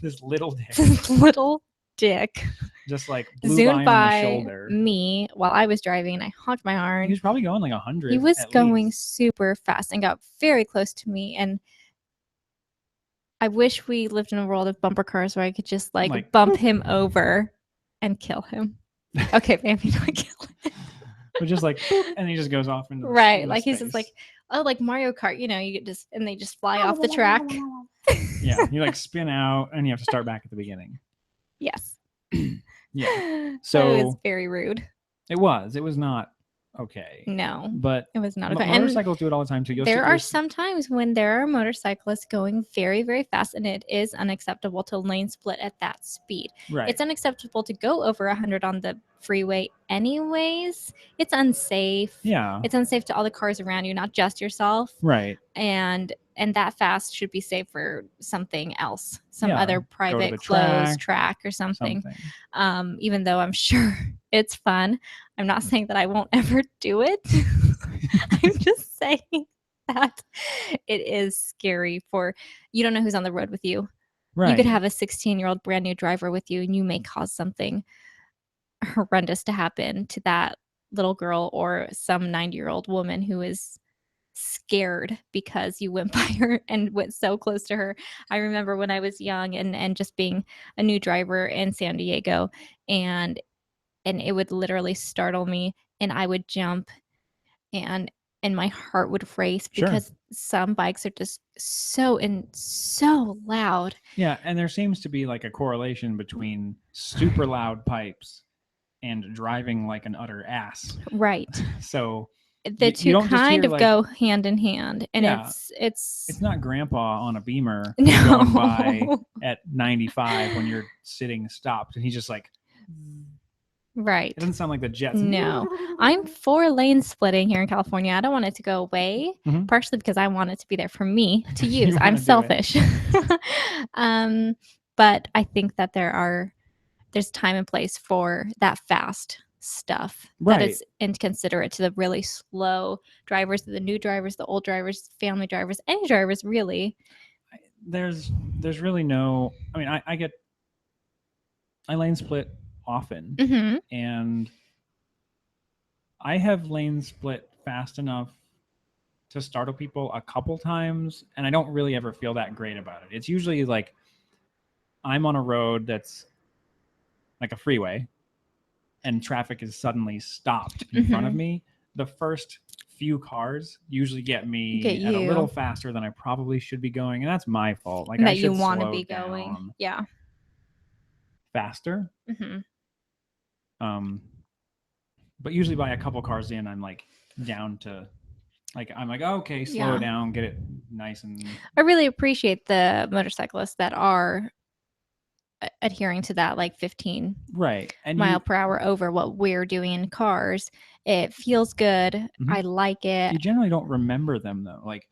this little dick This little dick just like blew zoomed by on the by shoulder. me while I was driving, and I honked my He horn. was probably going like 100. He was at going least. super fast and got very close to me, and I wish we lived in a world of bumper cars where I could just like bump him over and kill him. Okay, maybe not kill him. But just like, and he just goes off into Right, into like he's just like, space. oh, like Mario Kart, you get just, and they just fly off the track. Yeah, you like spin out and you have to start back at the beginning. Yes. Yeah. So it So was very rude. it was not okay. No, But it was not okay. And motorcycles do it all the time too. there are some times when there are motorcyclists going very, very fast, and it is unacceptable to lane split at that speed. right. It's unacceptable to go over 100 on the freeway anyways. It's unsafe. Yeah. It's unsafe to all the cars around you, not just yourself. Right. And that fast should be safe for something else, some Yeah, other go to private the closed track or something. Even though I'm sure it's fun. I'm not saying that I won't ever do it. I'm just saying that it is scary for, you don't know who's on the road with you. Right. You could have a 16-year-old brand new driver with you, and you may cause something horrendous to happen to that little girl or some 90-year-old woman who is scared because you went by her and went so close to her. I remember when I was young and just being a new driver in San Diego, and it would literally startle me, and I would jump, and my heart would race because some bikes are just so loud. Yeah, and there seems to be like a correlation between super loud pipes and driving like an utter ass. Right. So the two kind of go hand in hand, and Yeah. it's not grandpa on a Beamer No. going by at 95 when you're sitting stopped, and he's just like, right. it doesn't sound like the Jets. No, I'm for lane splitting here in California. I don't want it to go away, Mhm. partially because I want it to be there for me to You use. wanna I'm do it. selfish. But I think that there's time and place for that fast stuff that Right. is inconsiderate to the really slow drivers, the new drivers, the old drivers, family drivers, any drivers really. There's really no. I mean, I lane split often, Hmm. and I have lane split fast enough to startle people a couple times, and I don't really ever feel that great about it. It's usually like I'm on a road that's like a freeway, and traffic is suddenly stopped in front of Mhm. me. The first few cars usually get me Get at a little you. faster than I probably should be going, and that's my fault. Like That I you should want to slow be going. down Yeah. faster. Hmm. But usually by a couple cars in, I'm like down to, like, I'm like, oh, okay, slow Yeah. down, get it nice and I really appreciate the motorcyclists that are adhering to that, like 15 right. And mile per hour over what we're doing in cars. It feels good. Mhm. I like it. you generally don't remember them though. Like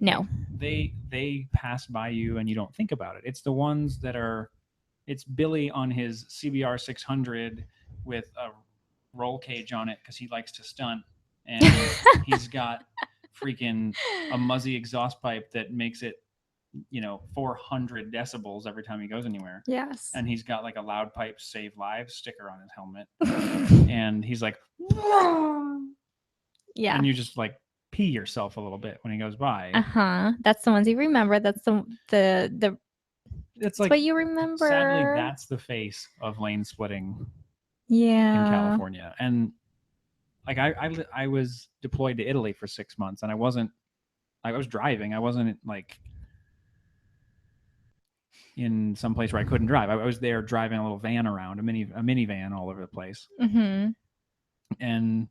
No. They pass by you and you don't think about it. It's the ones that are, it's Billy on his CBR 600 with a roll cage on it because he likes to stunt, and he's got freaking a Muzzy exhaust pipe that makes it, 400 decibels every time he goes anywhere. Yes. And he's got like a loud pipe save lives sticker on his helmet, and he's like, Yeah. and you just like pee yourself a little bit when he goes by. That's the ones you remember. That's the It's that's like, what you remember. sadly, that's the face of lane splitting yeah. in California. And like I was deployed to Italy for 6 months, and I was driving. I wasn't like in some place where I couldn't drive. I was there driving a little van around, a minivan all over the place. Mm-hmm. And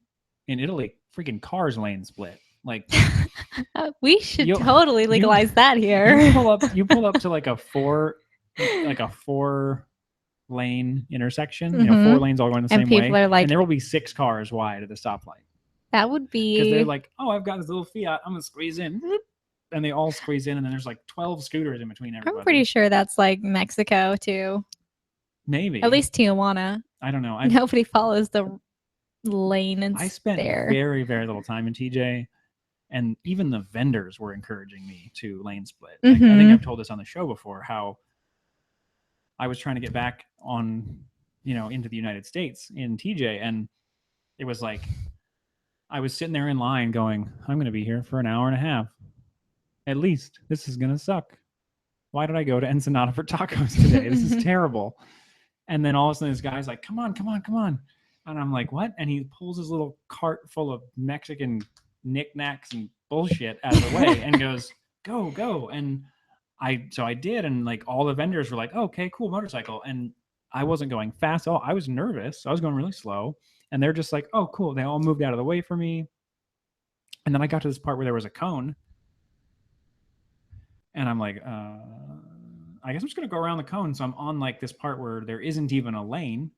in Italy, freaking cars lane split. Like we should totally legalize that here. You pull up to like a four lane intersection. Mhm. 4 lanes all going the same way. People are like, and there will be 6 cars wide at the stoplight. That would be because they're like, oh, I've got this little Fiat, I'm gonna squeeze in, and they all squeeze in, and then there's like 12 scooters in between everybody. I'm pretty sure that's like Mexico too. Maybe. At least Tijuana. I don't know. Nobody follows the lane and I spent very, very little time in TJ, and even the vendors were encouraging me to lane split. Like, I think I've told this on the show before, how I was trying to get back on, into the United States in TJ, and it was like I was sitting there in line going, I'm going to be here for an hour and a half. At least. This is going to suck. Why did I go to Ensenada for tacos today? This is terrible. And then all of a sudden this guy's like, come on. And I'm like, what? And he pulls his little cart full of Mexican knickknacks and bullshit out of the way and goes, go. And I did. And like all the vendors were like, oh, okay, cool, motorcycle. And I wasn't going fast at all. I was nervous. I was going really slow. And they're just like, oh, cool. They all moved out of the way for me. And then I got to this part where there was a cone. And I'm like, I guess I'm just going to go around the cone. So I'm on like this part where there isn't even a lane.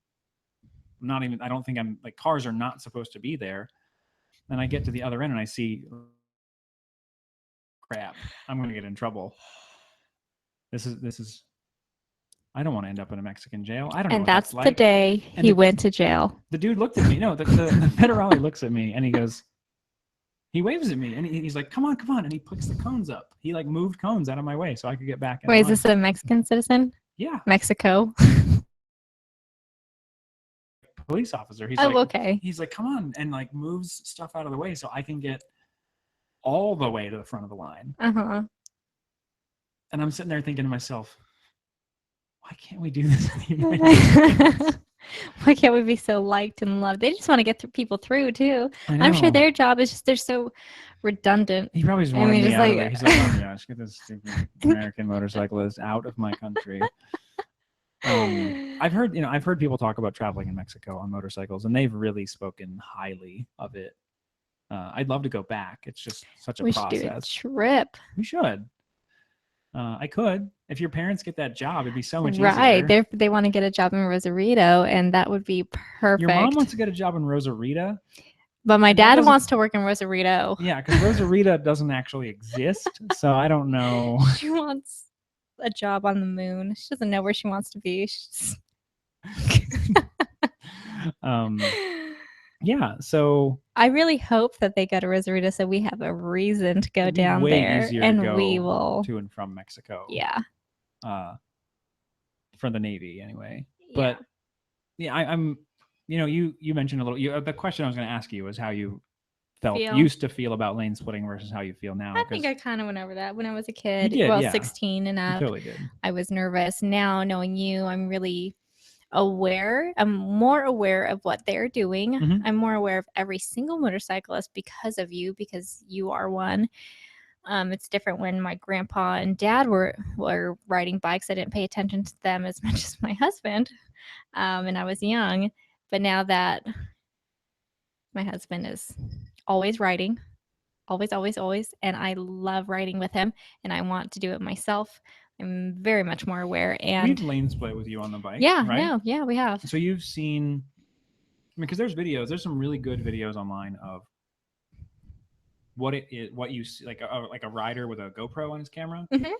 I don't think I'm like, cars are not supposed to be there. And I get to the other end and I see, crap, I'm going to get in trouble. This is, I don't want to end up in a Mexican jail. I don't know. And that's the day he went to jail. The dude looked at me. No, the federale looks at me and he goes, he waves at me and he's like, come on. And he puts the cones up. He like moved cones out of my way so I could get back. Wait, is this a Mexican citizen? Yeah. Mexico. Police officer. He's okay. He's like, come on, and like moves stuff out of the way so I can get all the way to the front of the line. And I'm sitting there thinking to myself, why can't we do this in the United States? Why can't we be so liked and loved? They just want to get people through too. I'm sure their job is just, they're so redundant. He probably just wanted me out of there. He's like, oh my gosh, get this stupid American motorcyclist out of my country. I've heard people talk about traveling in Mexico on motorcycles, and they've really spoken highly of it. I'd love to go back. It's just such a process. We should do a trip. We should. I could. If your parents get that job, it'd be so much easier. Right. They want to get a job in Rosarito, and that would be perfect. Your mom wants to get a job in Rosarito? But my dad wants to work in Rosarito. Yeah, because Rosarito doesn't actually exist, so I don't know. She wants a job on the moon. She doesn't know where she wants to be. Yeah, so I really hope that they go to Rosarito so we have a reason to go down there, and we will to and from Mexico. Yeah. For the Navy anyway. Yeah. But yeah, I'm you mentioned a little. The question I was going to ask you was how you used to feel about lane splitting versus how you feel now. I think I kind of went over that when I was a kid. You did, 16 and up. You totally did. I was nervous. Now, knowing you, I'm really aware. I'm more aware of what they're doing. Mm-hmm. I'm more aware of every single motorcyclist because of you, because you are one. It's different when my grandpa and dad were riding bikes. I didn't pay attention to them as much as my husband, and I was young. But now that my husband is always riding, always, and I love riding with him, and I want to do it myself. I'm very much more aware. And we've lane split with you on the bike. Yeah, right? no, yeah, we have. So you've seen, because there's some really good videos online of what it is, what you see, like a rider with a GoPro on his camera. Mhm.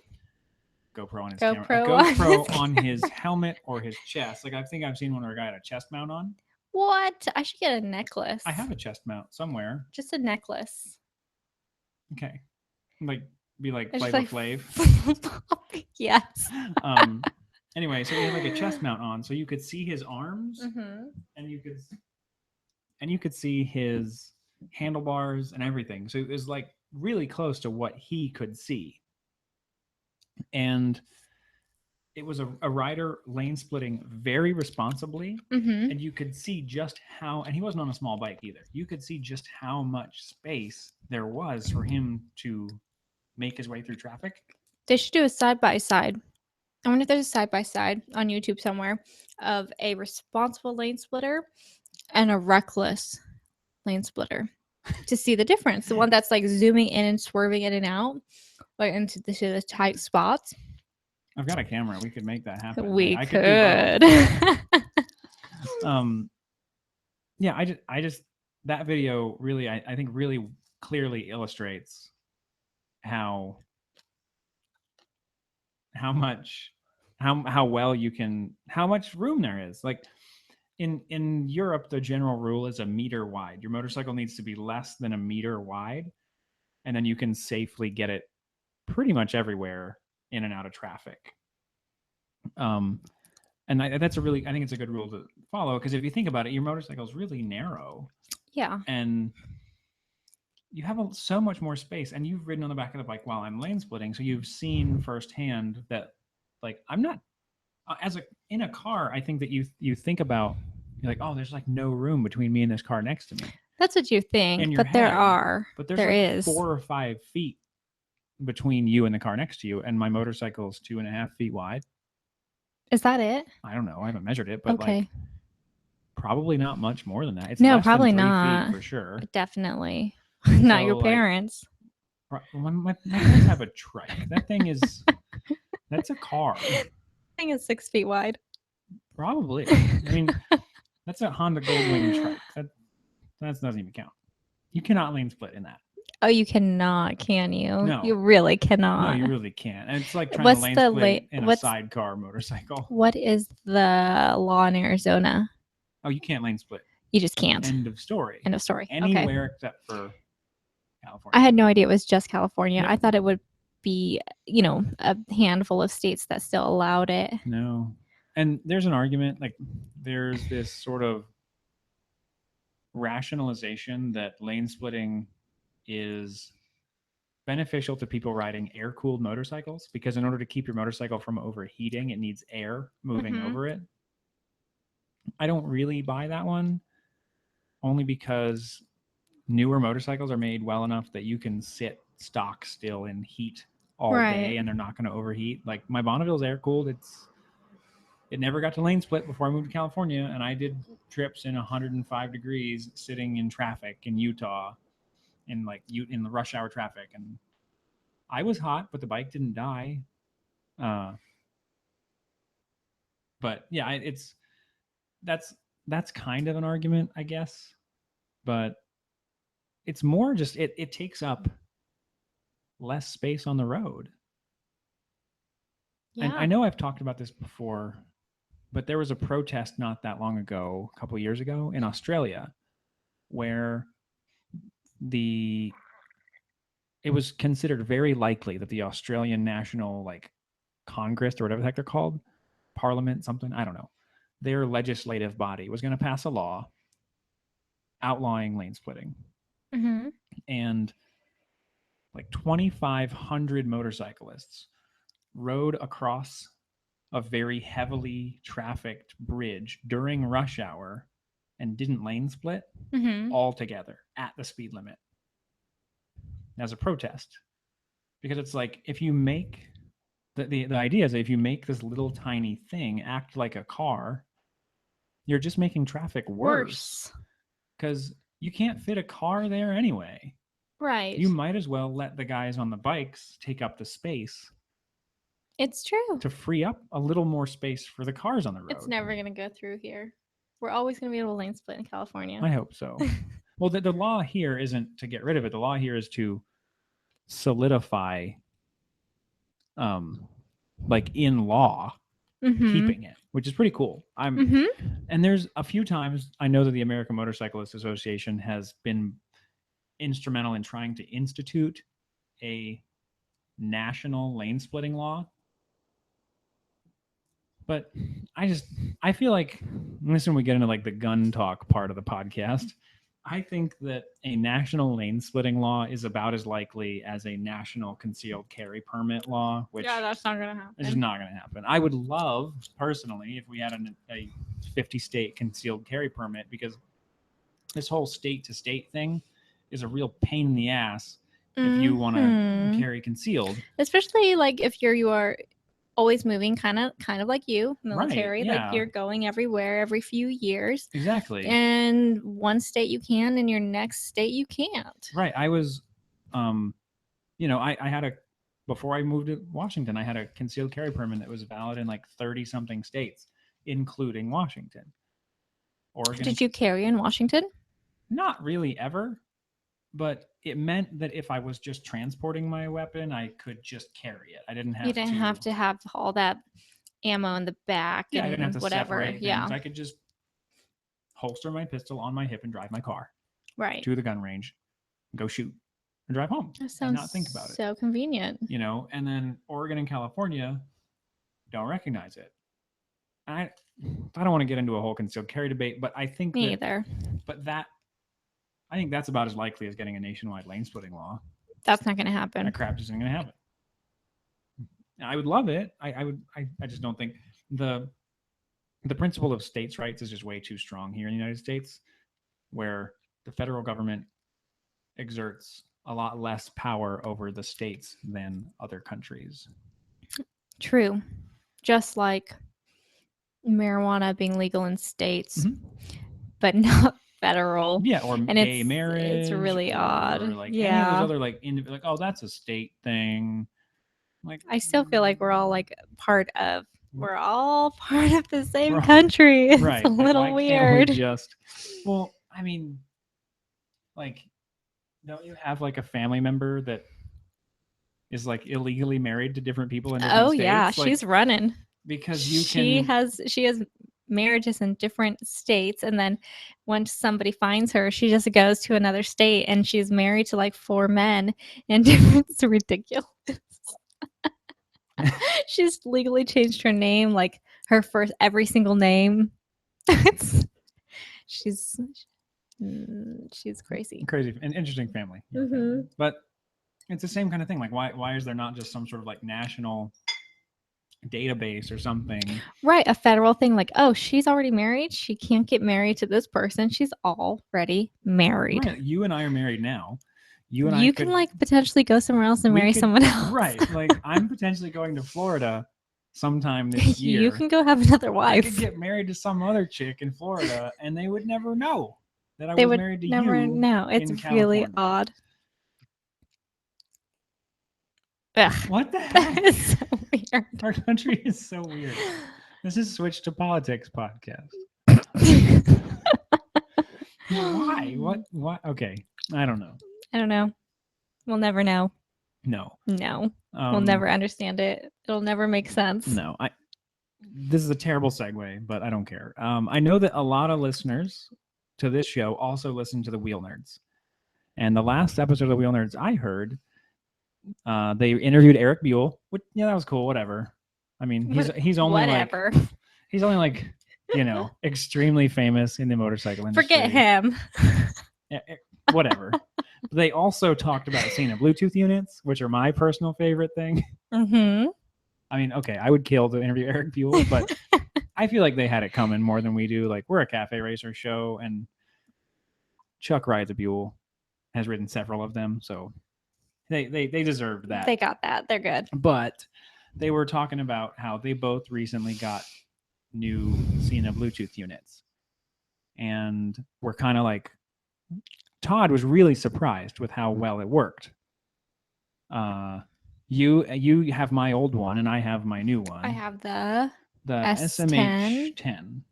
GoPro on his camera. A GoPro on his GoPro on his helmet or his chest. Like I think I've seen one where a guy had a chest mount on. What? I should get a necklace. I have a chest mount somewhere. Just a necklace. Okay. Like be like It's Flavor like Flav. Yes. Anyway, so he had like a chest mount on, so you could see his arms Mhm. and you could see his handlebars and everything. So it was like really close to what he could see. And it was a rider lane splitting very responsibly. Mhm. And you could see just how, and he wasn't on a small bike either. You could see just how much space there was for him to make his way through traffic. They should do a side by side. I wonder if there's a side by side on YouTube somewhere of a responsible lane splitter and a reckless lane splitter to see the difference. The one that's like zooming in and swerving in and out, like into the tight spots. I've got a camera. We could make that happen. We I could. do both. Yeah, I just that video really, I think really clearly illustrates how much how well you can, how much room there is. Like in Europe, the general rule is a meter wide. Your motorcycle needs to be less than a meter wide, and then you can safely get it pretty much everywhere in and out of traffic. And that's a really, I think it's a good rule to follow, because if you think about it, your motorcycle is really narrow. Yeah. And you have so much more space, and you've ridden on the back of the bike while I'm lane splitting, so you've seen firsthand that, like, I'm not in a car. I think that you think about, you're like, oh, there's like no room between me and this car next to me. That's what you In think, your but there head, are. But there's there like is 4 or 5 feet between you and the car next to you, and my motorcycle is 2.5 feet wide. Is that it? I don't know. I haven't measured it, but Okay. like probably not much more than that. It's No, less probably than 3 not. feet for sure. Definitely. Not So, your like, parents. My parents have a trike. That thing is, that's a car. I think it's 6 feet wide. Probably. I mean, that's a Honda Goldwing trike. That doesn't even count. You cannot lane split in that. Oh, you cannot, can you? No. You really cannot. No, you really can't. And it's like trying What's to lane the split in a what's- sidecar motorcycle. What is the law in Arizona? Oh, you can't lane split. You just can't. End of story. End of story. Okay. Anywhere except for California. I had no idea it was just California. Yep. I thought it would be, a handful of states that still allowed it. No. And there's an argument, like there's this sort of rationalization that lane splitting is beneficial to people riding air-cooled motorcycles, because in order to keep your motorcycle from overheating, it needs air moving Mhm. over it. I don't really buy that one, only because newer motorcycles are made well enough that you can sit stock still in heat all Right. day and they're not going to overheat. Like my Bonneville's air-cooled. It never got to lane split before I moved to California, and I did trips in 105 degrees sitting in traffic in Utah, in the rush hour traffic, and I was hot, but the bike didn't die. But yeah, that's kind of an argument, I guess, but it's more just it takes up less space on the road. Yeah. And I know I've talked about this before, but there was a protest not that long ago, a couple of years ago, in Australia, where it was considered very likely that the Australian National Congress, or whatever the heck they're called, Parliament, something, I don't know, their legislative body was going to pass a law outlawing lane splitting. Mm-hmm. And 2,500 motorcyclists rode across a very heavily trafficked bridge during rush hour and didn't lane split all together at the speed limit as a protest. Because it's like, if you make the idea is that if you make this little tiny thing act like a car, you're just making traffic worse. Because you can't fit a car there anyway. Right. You might as well let the guys on the bikes take up the space. It's true. To free up a little more space for the cars on the road. It's never going to go through here. We're always going to be able to lane split in California. I hope so. Well, the law here isn't to get rid of it. The law here is to solidify, like in law, Mm-hmm. keeping it, which is pretty cool. Mm-hmm. And there's a few times I know that the American Motorcyclists Association has been instrumental in trying to institute a national lane splitting law. But I feel like, this when we get into like the gun talk part of the podcast, I think that a national lane splitting law is about as likely as a national concealed carry permit law, which that's not gonna it's just happen. not going to happen. I would love, personally, if we had a 50 state concealed carry permit, because this whole state to state thing is a real pain in the ass if you want to Mhm. carry concealed. Especially like if you are always moving, kind of like you, military, yeah. like you're going everywhere every few years. Exactly. And one state you can, and your next state you can't. Right. I was, I had a, before I moved to Washington, I had a concealed carry permit that was valid in like 30 something states, including Washington. Oregon. Did you carry in Washington? Not really ever, but it meant that if I was just transporting my weapon, I could just carry it. I didn't have You didn't have to have all that ammo in the back I and didn't have to whatever. separate Yeah. things. I could just holster my pistol on my hip and drive my car Right. to the gun range, go shoot, and drive home. That And sounds not think about it. so convenient. And then Oregon and California don't recognize it. I don't want to get into a whole concealed carry debate, but I think Me either. But I think that's about as likely as getting a nationwide lane splitting law. That's not going to happen. That crap isn't going to happen. I would love it. I just don't think the principle of states' rights is just way too strong here in the United States, where the federal government exerts a lot less power over the states than other countries. True. Just like marijuana being legal in states, but not federal. Yeah, or and gay marriage. It's really odd. Like any of those other like oh, that's a state thing. Like I still feel like we're all like we're all part of the same country. It's right. a little Like, weird. Well, I mean, like, don't you have like a family member that is like illegally married to different people in different states? Yeah, like, she's running because she has marriages in different states, and then once somebody finds her, she just goes to another state, and she's married to like 4 men, and it's ridiculous. She's legally changed her name, like every single name. She's crazy. An interesting family. But it's the same kind of thing. Like, why is there not just some sort of like national database or something? Right, a federal thing, like, oh, she's already married, she can't get married to this person, she's already married. Right. You and I are married now. You can like potentially go somewhere else and marry someone else. Right. Like, I'm potentially going to Florida sometime this year. You can go have another wife. I could get married to some other chick in Florida, and they would never know that I was married to you. They would never know. It's really odd. Ugh. What the heck? That is so weird. Our country is so weird. This is Switch to Politics podcast. Why? What? Okay. I don't know. We'll never know. No. We'll never understand it. It'll never make sense. No. This is a terrible segue, but I don't care. I know that a lot of listeners to this show also listen to the Wheel Nerds. And the last episode of the Wheel Nerds I heard, they interviewed Eric Buell. Which, that was cool. Whatever. I mean, he's only whatever. He's only like, extremely famous in the motorcycle industry. Forget him. Whatever. They also talked about Sena Bluetooth units, which are my personal favorite thing. Mm-hmm. I mean, okay, I would kill to interview Eric Buell, but I feel like they had it coming more than we do. Like, we're a cafe racer show, and Chuck rides a Buell, has ridden several of them, so they deserved that. They got that. They're good. But they were talking about how they both recently got new Sena Bluetooth units, and we're kind of like, Todd was really surprised with how well it worked. You have my old one, and I have my new one. I have the SMH10,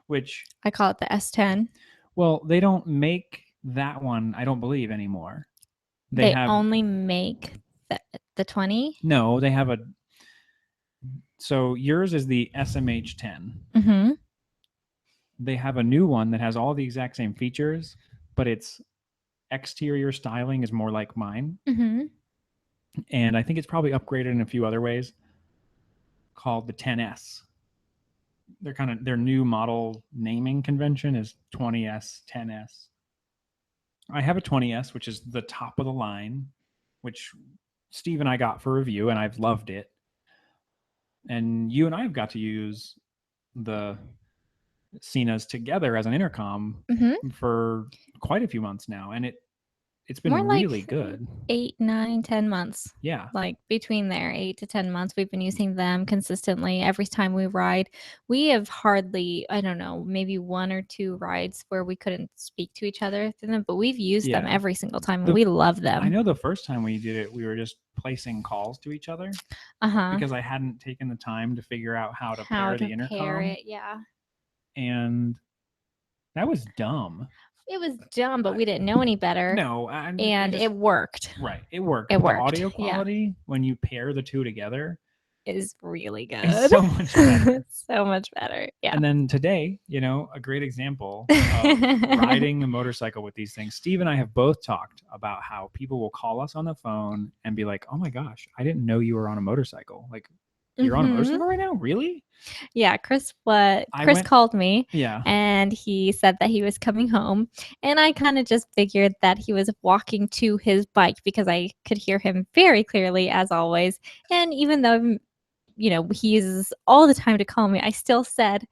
which I call it the S10. Well, they don't make that one I don't believe anymore. They have only make the 20. no, they have a. So yours is the SMH10. Mm-hmm. They have a new one that has all the exact same features, but its exterior styling is more like mine. Mm-hmm. And I think it's probably upgraded in a few other ways, called the 10S. Their new model naming convention is 20S, 10S. I have a 20S, which is the top of the line, which Steve and I got for review, and I've loved it. And you and I have got to use the Cenas together as an intercom Mm-hmm. for quite a few months now, and it's been More like really good. 8, 9, 10 months. Yeah. Like between there, 8 to 10 months, we've been using them consistently every time we ride. We have hardly, I don't know, maybe 1 or 2 rides where we couldn't speak to each other through them, but we've used them Yeah. every single time, and The- we love I them. know the first time we did it, we were just placing calls to each other Uh-huh. because I hadn't taken the time to figure out how to How pair to the intercom, pair it, yeah. and that was dumb. It was dumb, but we didn't know any better. No, And just- it worked. right. It worked. It but worked, The audio yeah. quality when you pair the two together Is really good. is so much better. So much better. Yeah. And then today, a great example of riding a motorcycle with these things. Steve and I have both talked about how people will call us on the phone and be like, "Oh my gosh, I didn't know you were on a motorcycle. Like, you're on a Mhm. motorcycle right now? Really?" Yeah, Chris I went- called me Yeah. and he said that he was coming home, and I kind of just figured that he was walking to his bike because I could hear him very clearly as always. And even though he uses all the time to call me, I still said,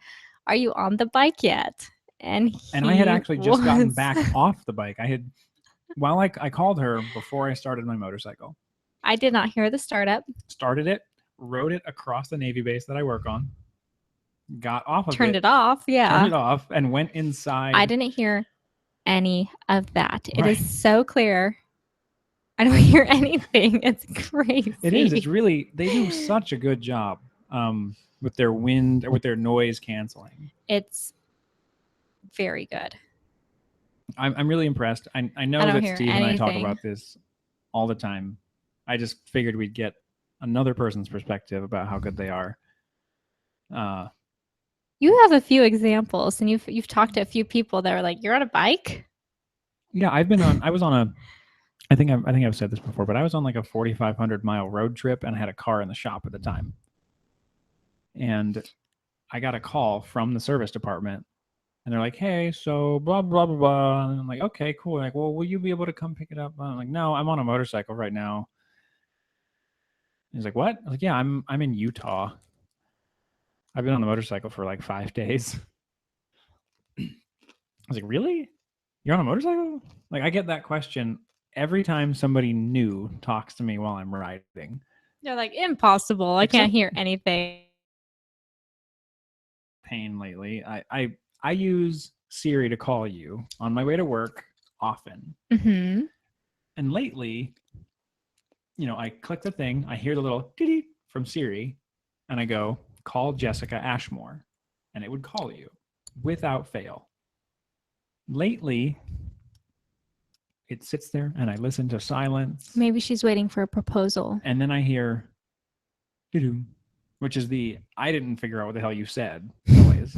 "Are you on the bike yet?" And I had he actually just gotten was. back off the bike. I called her before I started my motorcycle. I did not hear the startup. Started it, rode it across the Navy base that I work on, got off of Turned it off. Yeah. turned it off, and went inside. I didn't hear any of that. It Right. is so clear. I don't hear anything. It's crazy. It is. It's really, they do such a good job with their wind or with their noise canceling. It's very good. I'm really impressed. I know I don't that hear Steve and I talk anything. about this all the time. I just figured we'd get another person's perspective about how good they are. You have a few examples, and you've talked to a few people that are like, "You're on a bike?" Yeah, I was on a. I think I've said this before, but I was on like a 4,500 mile road trip, and I had a car in the shop at the time. And I got a call from the service department, and they're like, "Hey, so blah blah blah blah." And I'm like, "Okay, cool." They're like, "Well, will you be able to come pick it up?" I'm like, "No, I'm on a motorcycle right now." He's like, "What?" I was like, "Yeah, I'm in Utah. I've been on the motorcycle for like 5 days." I was like, "Really? You're on a motorcycle?" Like, I get that question every time somebody new talks to me while I'm riding. They're like, "Impossible. I can't hear anything." Pain lately. I use Siri to call you on my way to work often. Mm-hmm. And lately, I click the thing, I hear the little dee from Siri, and I go, "Call Jessica Ashmore," and it would call you without fail. Lately, it sits there and I listen to silence. Maybe she's waiting for a proposal. And then I hear doo-doo, which is the I didn't figure out what the hell you said noise.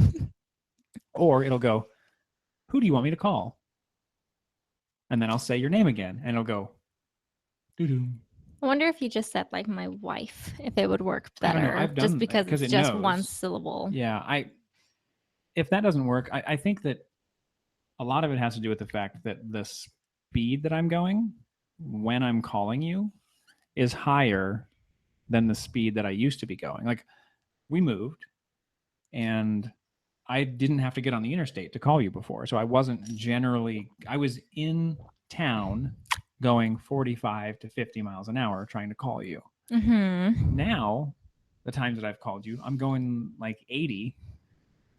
Or it'll go, "Who do you want me to call?" And then I'll say your name again, and it'll go doo-doo. I wonder if you just said like my wife, if it would work I don't know. better. I've done just that because 'cause it's it just one knows. syllable. Yeah, if that doesn't work, I think that a lot of it has to do with the fact that the speed that I'm going when I'm calling you is higher than the speed that I used to be going. Like, we moved and I didn't have to get on the interstate to call you before. So I was in town going 45 to 50 miles an hour trying to call you. Mm-hmm. Now, the times that I've called you, I'm going like 80,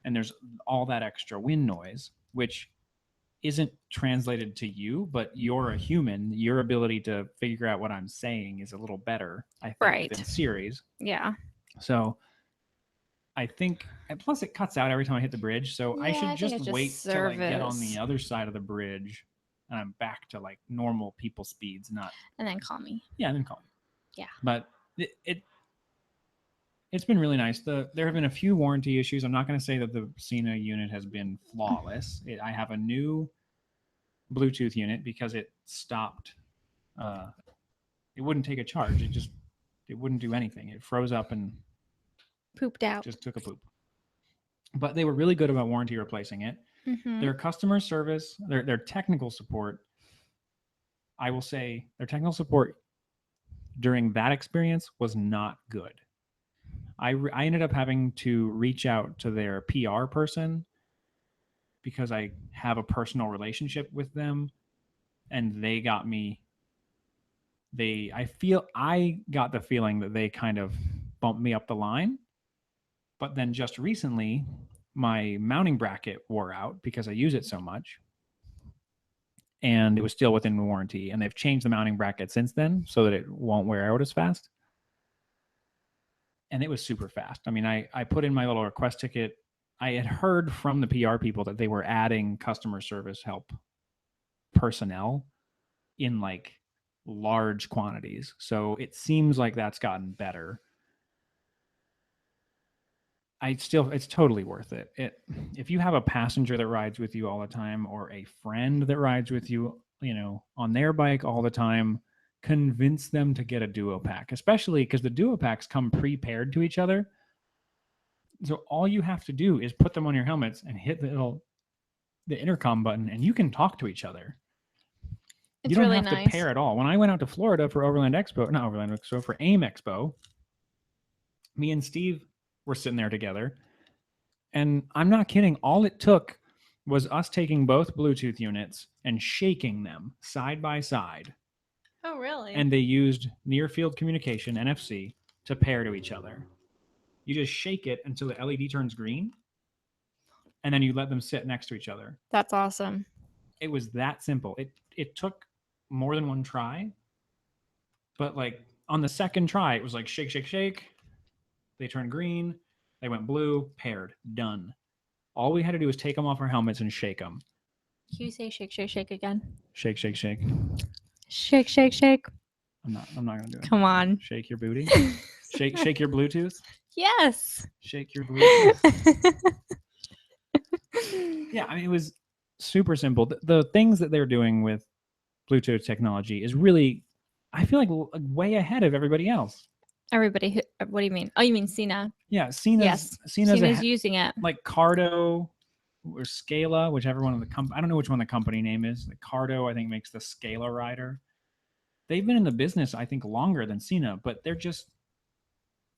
and there's all that extra wind noise, which isn't translated to you, but you're a human. Your ability to figure out what I'm saying is a little better, I think, Right. than Siri's. Yeah. So I think, and plus it cuts out every time I hit the bridge. So I Yeah, I should think just it's just wait till I get on service. the other side of the bridge and I'm back to like normal people speeds, not And then call me. yeah, and then call me. Yeah. But it's been really nice. There have been a few warranty issues. I'm not going to say that the Sena unit has been flawless. I have a new Bluetooth unit because it stopped. It wouldn't take a charge. It wouldn't do anything. It froze up and Pooped out. just took a poop. But they were really good about warranty replacing it. Mhm. Their customer service, their technical support, I will say their technical support during that experience was not good. I ended up having to reach out to their PR person because I have a personal relationship with them, and they got me. I got the feeling that they kind of bumped me up the line, but then just recently, my mounting bracket wore out because I use it so much, and it was still within warranty, and they've changed the mounting bracket since then so that it won't wear out as fast. And it was super fast. I mean, I put in my little request ticket. I had heard from the PR people that they were adding customer service help personnel in like large quantities. So it seems like that's gotten better. It's totally worth it. If you have a passenger that rides with you all the time or a friend that rides with you, on their bike all the time, convince them to get a duo pack, especially because the duo packs come pre-paired to each other. So all you have to do is put them on your helmets and hit the intercom button, and you can talk to each other. It's you don't really have nice. to pair at all. When I went out to Florida for for AIM Expo, me and Steve were sitting there together, and I'm not kidding. All it took was us taking both Bluetooth units and shaking them side by side. Oh, really? And they used near field communication, NFC, to pair to each other. You just shake it until the LED turns green, and then you let them sit next to each other. That's awesome. It was that simple. It took more than one try, but like on the second try, it was like shake, shake, shake. They turned green. They went blue. Paired. Done. All we had to do was take them off our helmets and shake them. Can you say shake, shake, shake again? Shake, shake, shake. Shake, shake, shake. I'm not gonna do it. Come on. Shake your booty. Shake your Bluetooth. Yes. Shake your Bluetooth. Yeah, I mean, it was super simple. The things that they're doing with Bluetooth technology is really, I feel like way ahead of everybody else. Everybody, what do you mean? Oh, you mean Sena? Yeah, Sena's using it. Like Cardo or Scala, whichever one of the I don't know which one the company name is. Like Cardo, I think, makes the Scala rider. They've been in the business, I think, longer than Sena, but they're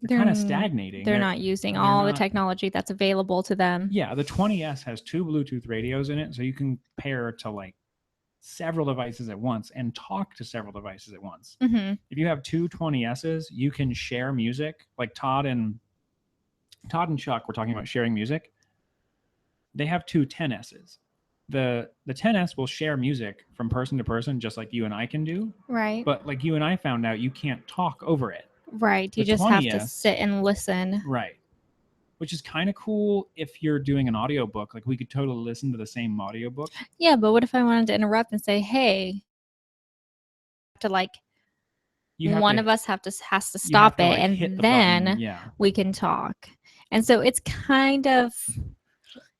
kind of stagnating. They're not using all the technology that's available to them. Yeah, the 20S has 2 Bluetooth radios in it, so you can pair to like several devices at once and talk to several devices at once. Mm-hmm. If you have 2 20Ss, you can share music. Like Todd and Chuck were talking about sharing music. They have 2 10Ss. The 10S will share music from person to person, just like you and I can do. Right. But like you and I found out, you can't talk over it. Right. You just have to sit and listen. Right. Which is kind of cool if you're doing an audiobook. Like we could totally listen to the same audiobook. Yeah, but what if I wanted to interrupt and say, "Hey," to like one of us has to stop it, and then we can talk. And so it's kind of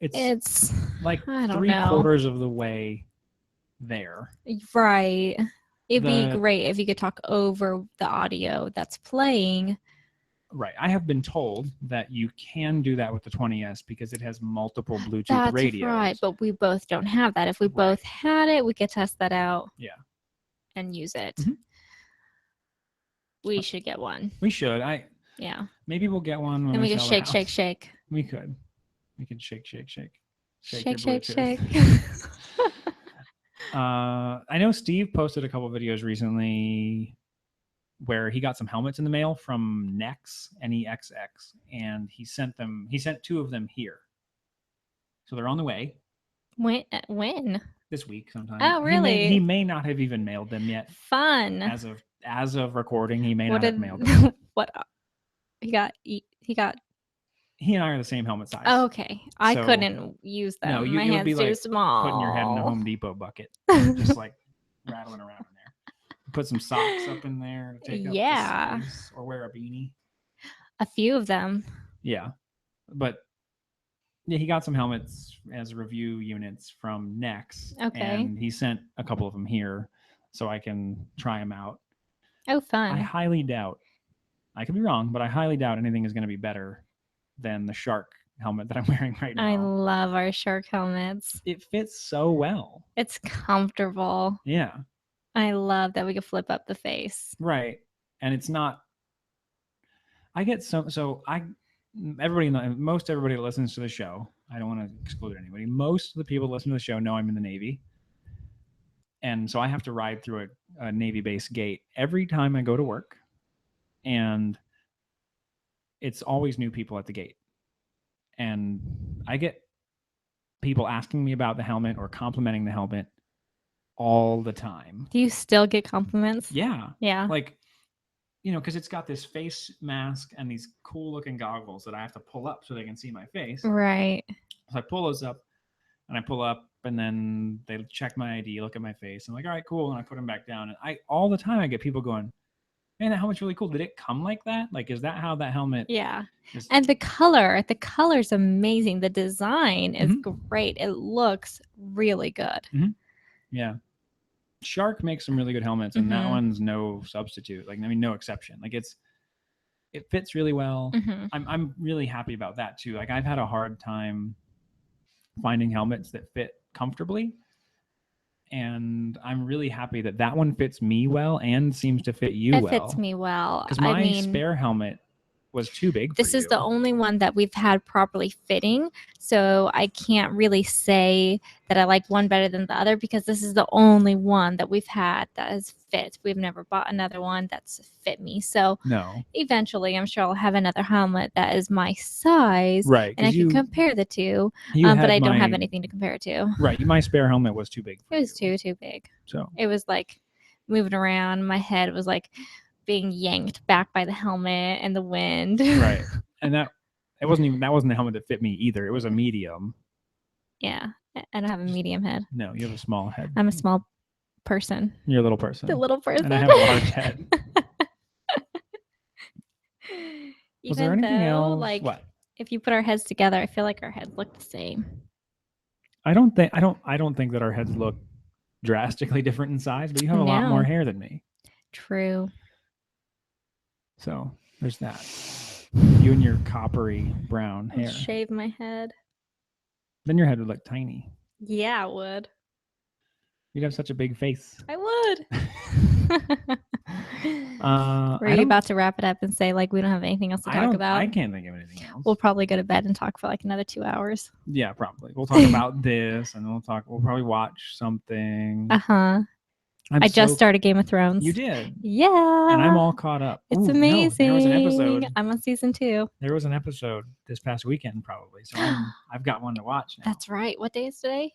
it's like 3/4 of the way there. Right. It'd be great if you could talk over the audio that's playing. Right. I have been told that you can do that with the 20S because it has multiple Bluetooth radios. That's right, but we both don't have that. If we both had it, we could test that out. Yeah. And use it. Mm-hmm. We should get one. We should. Yeah. Maybe we'll get one when then we can shake, house. shake, shake. We could. We could shake, shake, shake. Shake, shake, shake. I know Steve posted a couple videos recently where he got some helmets in the mail from Nex, NEXX, and he sent 2 of them here. So they're on the way. When? This week sometime. Oh, really? He may not have even mailed them yet. Fun. As of recording, he may not have mailed them. What? He got he and I are the same helmet size. Oh, okay. I So- couldn't use them. No, My it would hand's be too like small. putting your head in a Home Depot bucket, just like rattling around in there. Put some socks up in there to take up Yeah. the space, or wear a beanie. A few of them. Yeah, but yeah, he got some helmets as review units from Nex. Okay. And he sent a couple of them here so I can try them out. Oh, I fun. highly doubt, I could be wrong, but I highly doubt anything is going to be better than the Shark helmet that I'm wearing right now. I love our shark helmets. It fits so well. It's comfortable. Yeah, I love that we can flip up the face. right. And it's not. I get everybody, most everybody that listens to the show, I don't want to exclude anybody. Most of the people that listen to the show know I'm in the Navy. And so I have to ride through a Navy base gate every time I go to work. And it's always new people at the gate. And I get people asking me about the helmet or complimenting the helmet all the time. Do you still get compliments? Yeah. Yeah. Like, because it's got this face mask and these cool looking goggles that I have to pull up so they can see my face. Right. So I pull those up and I pull up and then they check my ID, look at my face. I'm like, all right, cool. And I put them back down. And all the time I get people going, man, that helmet's really cool. Did it come like that? Like, is that how that helmet Yeah. is? And the color's amazing. The design is great. It looks really good. Yeah. Shark makes some really good helmets, and that Mhm. one's no substitute. Like, I mean, no exception. Like, it fits really well. Mhm. I'm really happy about that too. Like, I've had a hard time finding helmets that fit comfortably, and I'm really happy that one fits me well and seems to fit you It well. fits me well. Because my I mean, spare helmet was too big for this is you. the only one that we've had properly fitting, so I can't really say that I like one better than the other because this is the only one that we've had that has fit. We've never bought another one that's fit me. So No. eventually I'm sure I'll have another helmet that is my size, Right. and I 'cause can compare the two, you but had I don't have my- anything to compare it to. Right. My spare helmet was too big for It was you. too big. So It was like moving around. My head was like being yanked back by the helmet and the wind. right. And that wasn't the helmet that fit me either. It was a medium. Yeah, I don't have a medium head. No, you have a small head. I'm a small person. You're a little person. The little person. And I have a large head. Was there Even anything though, else? like, What? if you put our heads together, I feel like our heads look the same. I don't think that our heads look drastically different in size, but you have a lot No. more hair than me. True. So there's that. You and your coppery brown I'll hair. shave my head. Then your head would look tiny. Yeah, I would. You'd have such a big face. I would. Were I you don't- about to wrap it up and say, like, we don't have anything else to talk about? I can't think of anything else. We'll probably go to bed and talk for like another 2 hours. Yeah, probably. We'll talk about this, and we'll probably watch something. Uh-huh. I'm I just so- started Game of Thrones. You did, Yeah. and I'm all caught up. It's Ooh, no, amazing. there was an episode. I'm on season 2. There was an episode this past weekend, probably. So I've got one to watch now. That's right. What day is today?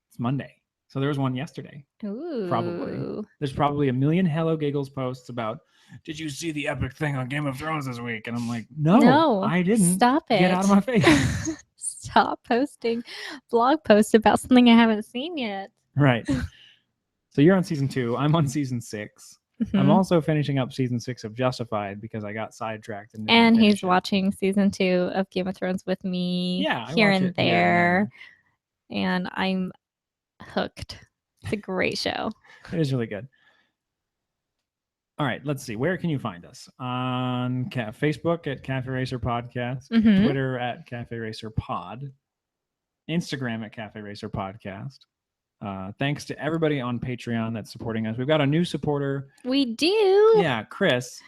It's Monday. So there was one yesterday. Ooh. There's probably a million Hello Giggles posts about, did you see the epic thing on Game of Thrones this week? And I'm like, no, I didn't. Stop it. Get out of my face. Stop posting blog posts about something I haven't seen yet. Right. So you're on season 2. I'm on season 6. I'm Mhm. also finishing up season 6 of Justified because I got sidetracked. And didn't And finish he's it. watching season 2 of Game of Thrones with me Yeah, I here watch and it here there. And I'm hooked. It's a great show. It is really good. All right, let's see. Where can you find us? On Facebook at Cafe Racer Podcast, Mhm. Twitter at Cafe Racer Pod, Instagram at Cafe Racer Podcast. Thanks to everybody on Patreon that's supporting us. We've got a new supporter. We do. Yeah, Chris.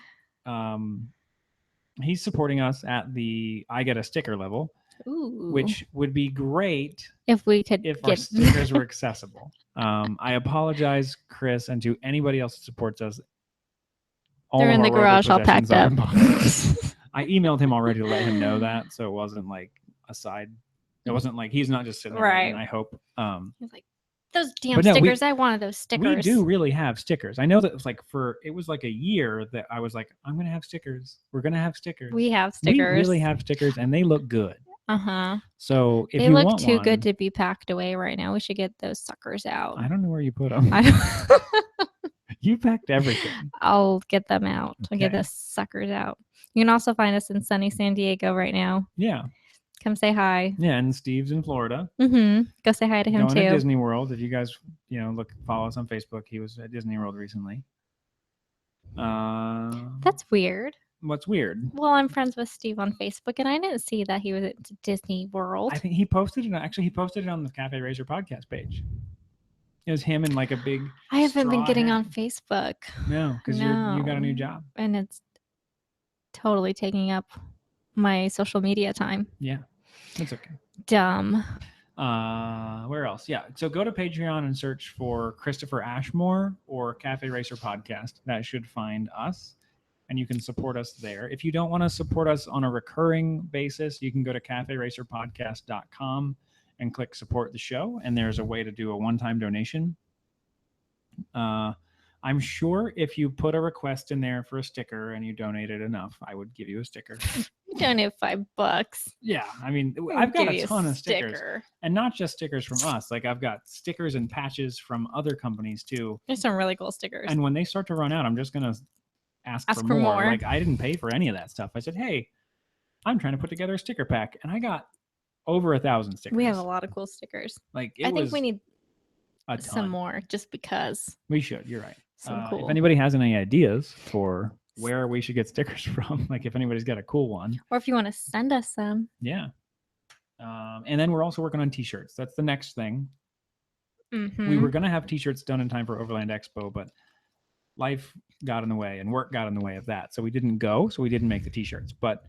He's supporting us at the I Get a Sticker level, Ooh. which would be great if we could if our get stickers were accessible. I apologize, Chris, and to anybody else that supports us. All They're of in the our garage all possessions packed are up. in boxes. I emailed him already to let him know that, so it wasn't like a side. It wasn't like he's not just sitting there. Right. And I hope. He's like, Those damn But no, stickers. I wanted those stickers. We do really have stickers. I know that it was like a year that I was like, I'm gonna have stickers. We're gonna have stickers. We have We stickers. really have stickers, and they look good. Uh-huh. So if They you look want too one, good to be packed away right now. We should get those suckers out. I don't know where you put them. I don't- You packed everything. I'll get them out. I'll get Okay. the suckers out. You can also find us in sunny San Diego right now. Yeah, Come say hi. yeah. And Steve's in Florida. Go say hi to him Going to too. Disney World. If you guys, follow us on Facebook. He was at Disney World recently. That's weird. What's weird? Well, I'm friends with Steve on Facebook, and I didn't see that he was at Disney World. I think he posted it. Actually, he posted it on the Cafe Racer podcast page. It was him in like a big. I haven't been straw getting hat. on Facebook, No, because you got a new No. job. and it's totally taking up my social media time. Yeah, that's okay. Dumb. Where else? Yeah. So go to Patreon and search for Christopher Ashmore or Cafe Racer Podcast. That should find us, and you can support us there. If you don't want to support us on a recurring basis, you can go to caferacerpodcast.com and click support the show, and there's a way to do a one-time donation. I'm sure if you put a request in there for a sticker and you donated enough, I would give you a sticker. You donate $5. Yeah, I mean, I'll I've got give a you ton of stickers. sticker. And not just stickers from us. Like I've got stickers and patches from other companies too. There's some really cool stickers. And when they start to run out, I'm just gonna ask Ask for for more. more. Like I didn't pay for any of that stuff. I said, hey, I'm trying to put together a sticker pack, and I got over 1,000 stickers. We have a lot of cool stickers. Like I think we need a ton. some more just because. We should. You're right. Some cool. If anybody has any ideas for where we should get stickers from, like if anybody's got a cool one, Or if you want to send us some. yeah. And then we're also working on t-shirts. That's the next thing. Mhm. We were going to have t-shirts done in time for Overland Expo, but life got in the way and work got in the way of that. So we didn't go. So we didn't make the t-shirts. But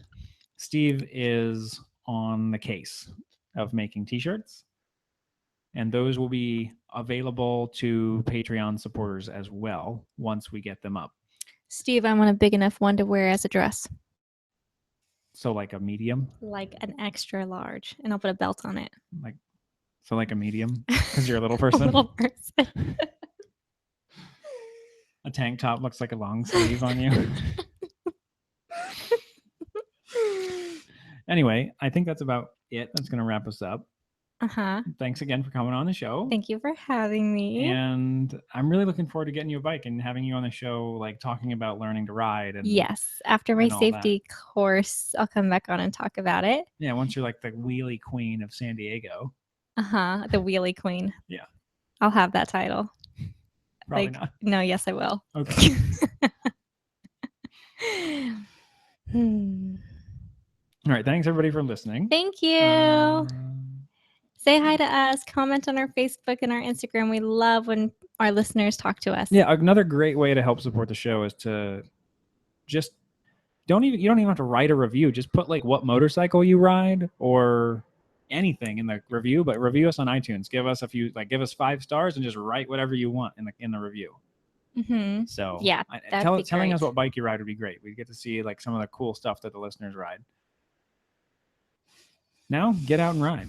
Steve is on the case of making t-shirts. And those will be available to Patreon supporters as well once we get them up. Steve, I want a big enough one to wear as a dress. So like a medium, Like an extra large. And I'll put a belt on it. like a medium because you're a little A person. little person. A tank top looks like a long sleeve on you. Anyway, I think that's about it. That's going to wrap us up. Uh-huh. Thanks again for coming on the show. Thank you for having me. And I'm really looking forward to getting you a bike and having you on the show, like talking about learning to ride. And Yes. After my and all safety course, I'll come back on and talk about it. yeah, once you're like the wheelie queen of San Diego. Uh-huh. The wheelie queen. Yeah. I'll have that title. Probably Like- not. No, yes, I will. Okay. All right. Thanks everybody for listening. Thank you. Say hi to us. Comment on our Facebook and our Instagram. We love when our listeners talk to us. Yeah, another great way to help support the show is to just you don't even have to write a review. Just put like what motorcycle you ride or anything in the review, but review us on iTunes. Give us give us 5 stars and just write whatever you want in the review. Mm-hmm. So Yeah, that'd be telling us great. what bike you ride would be great. We get to see like some of the cool stuff that the listeners ride. Now get out and ride.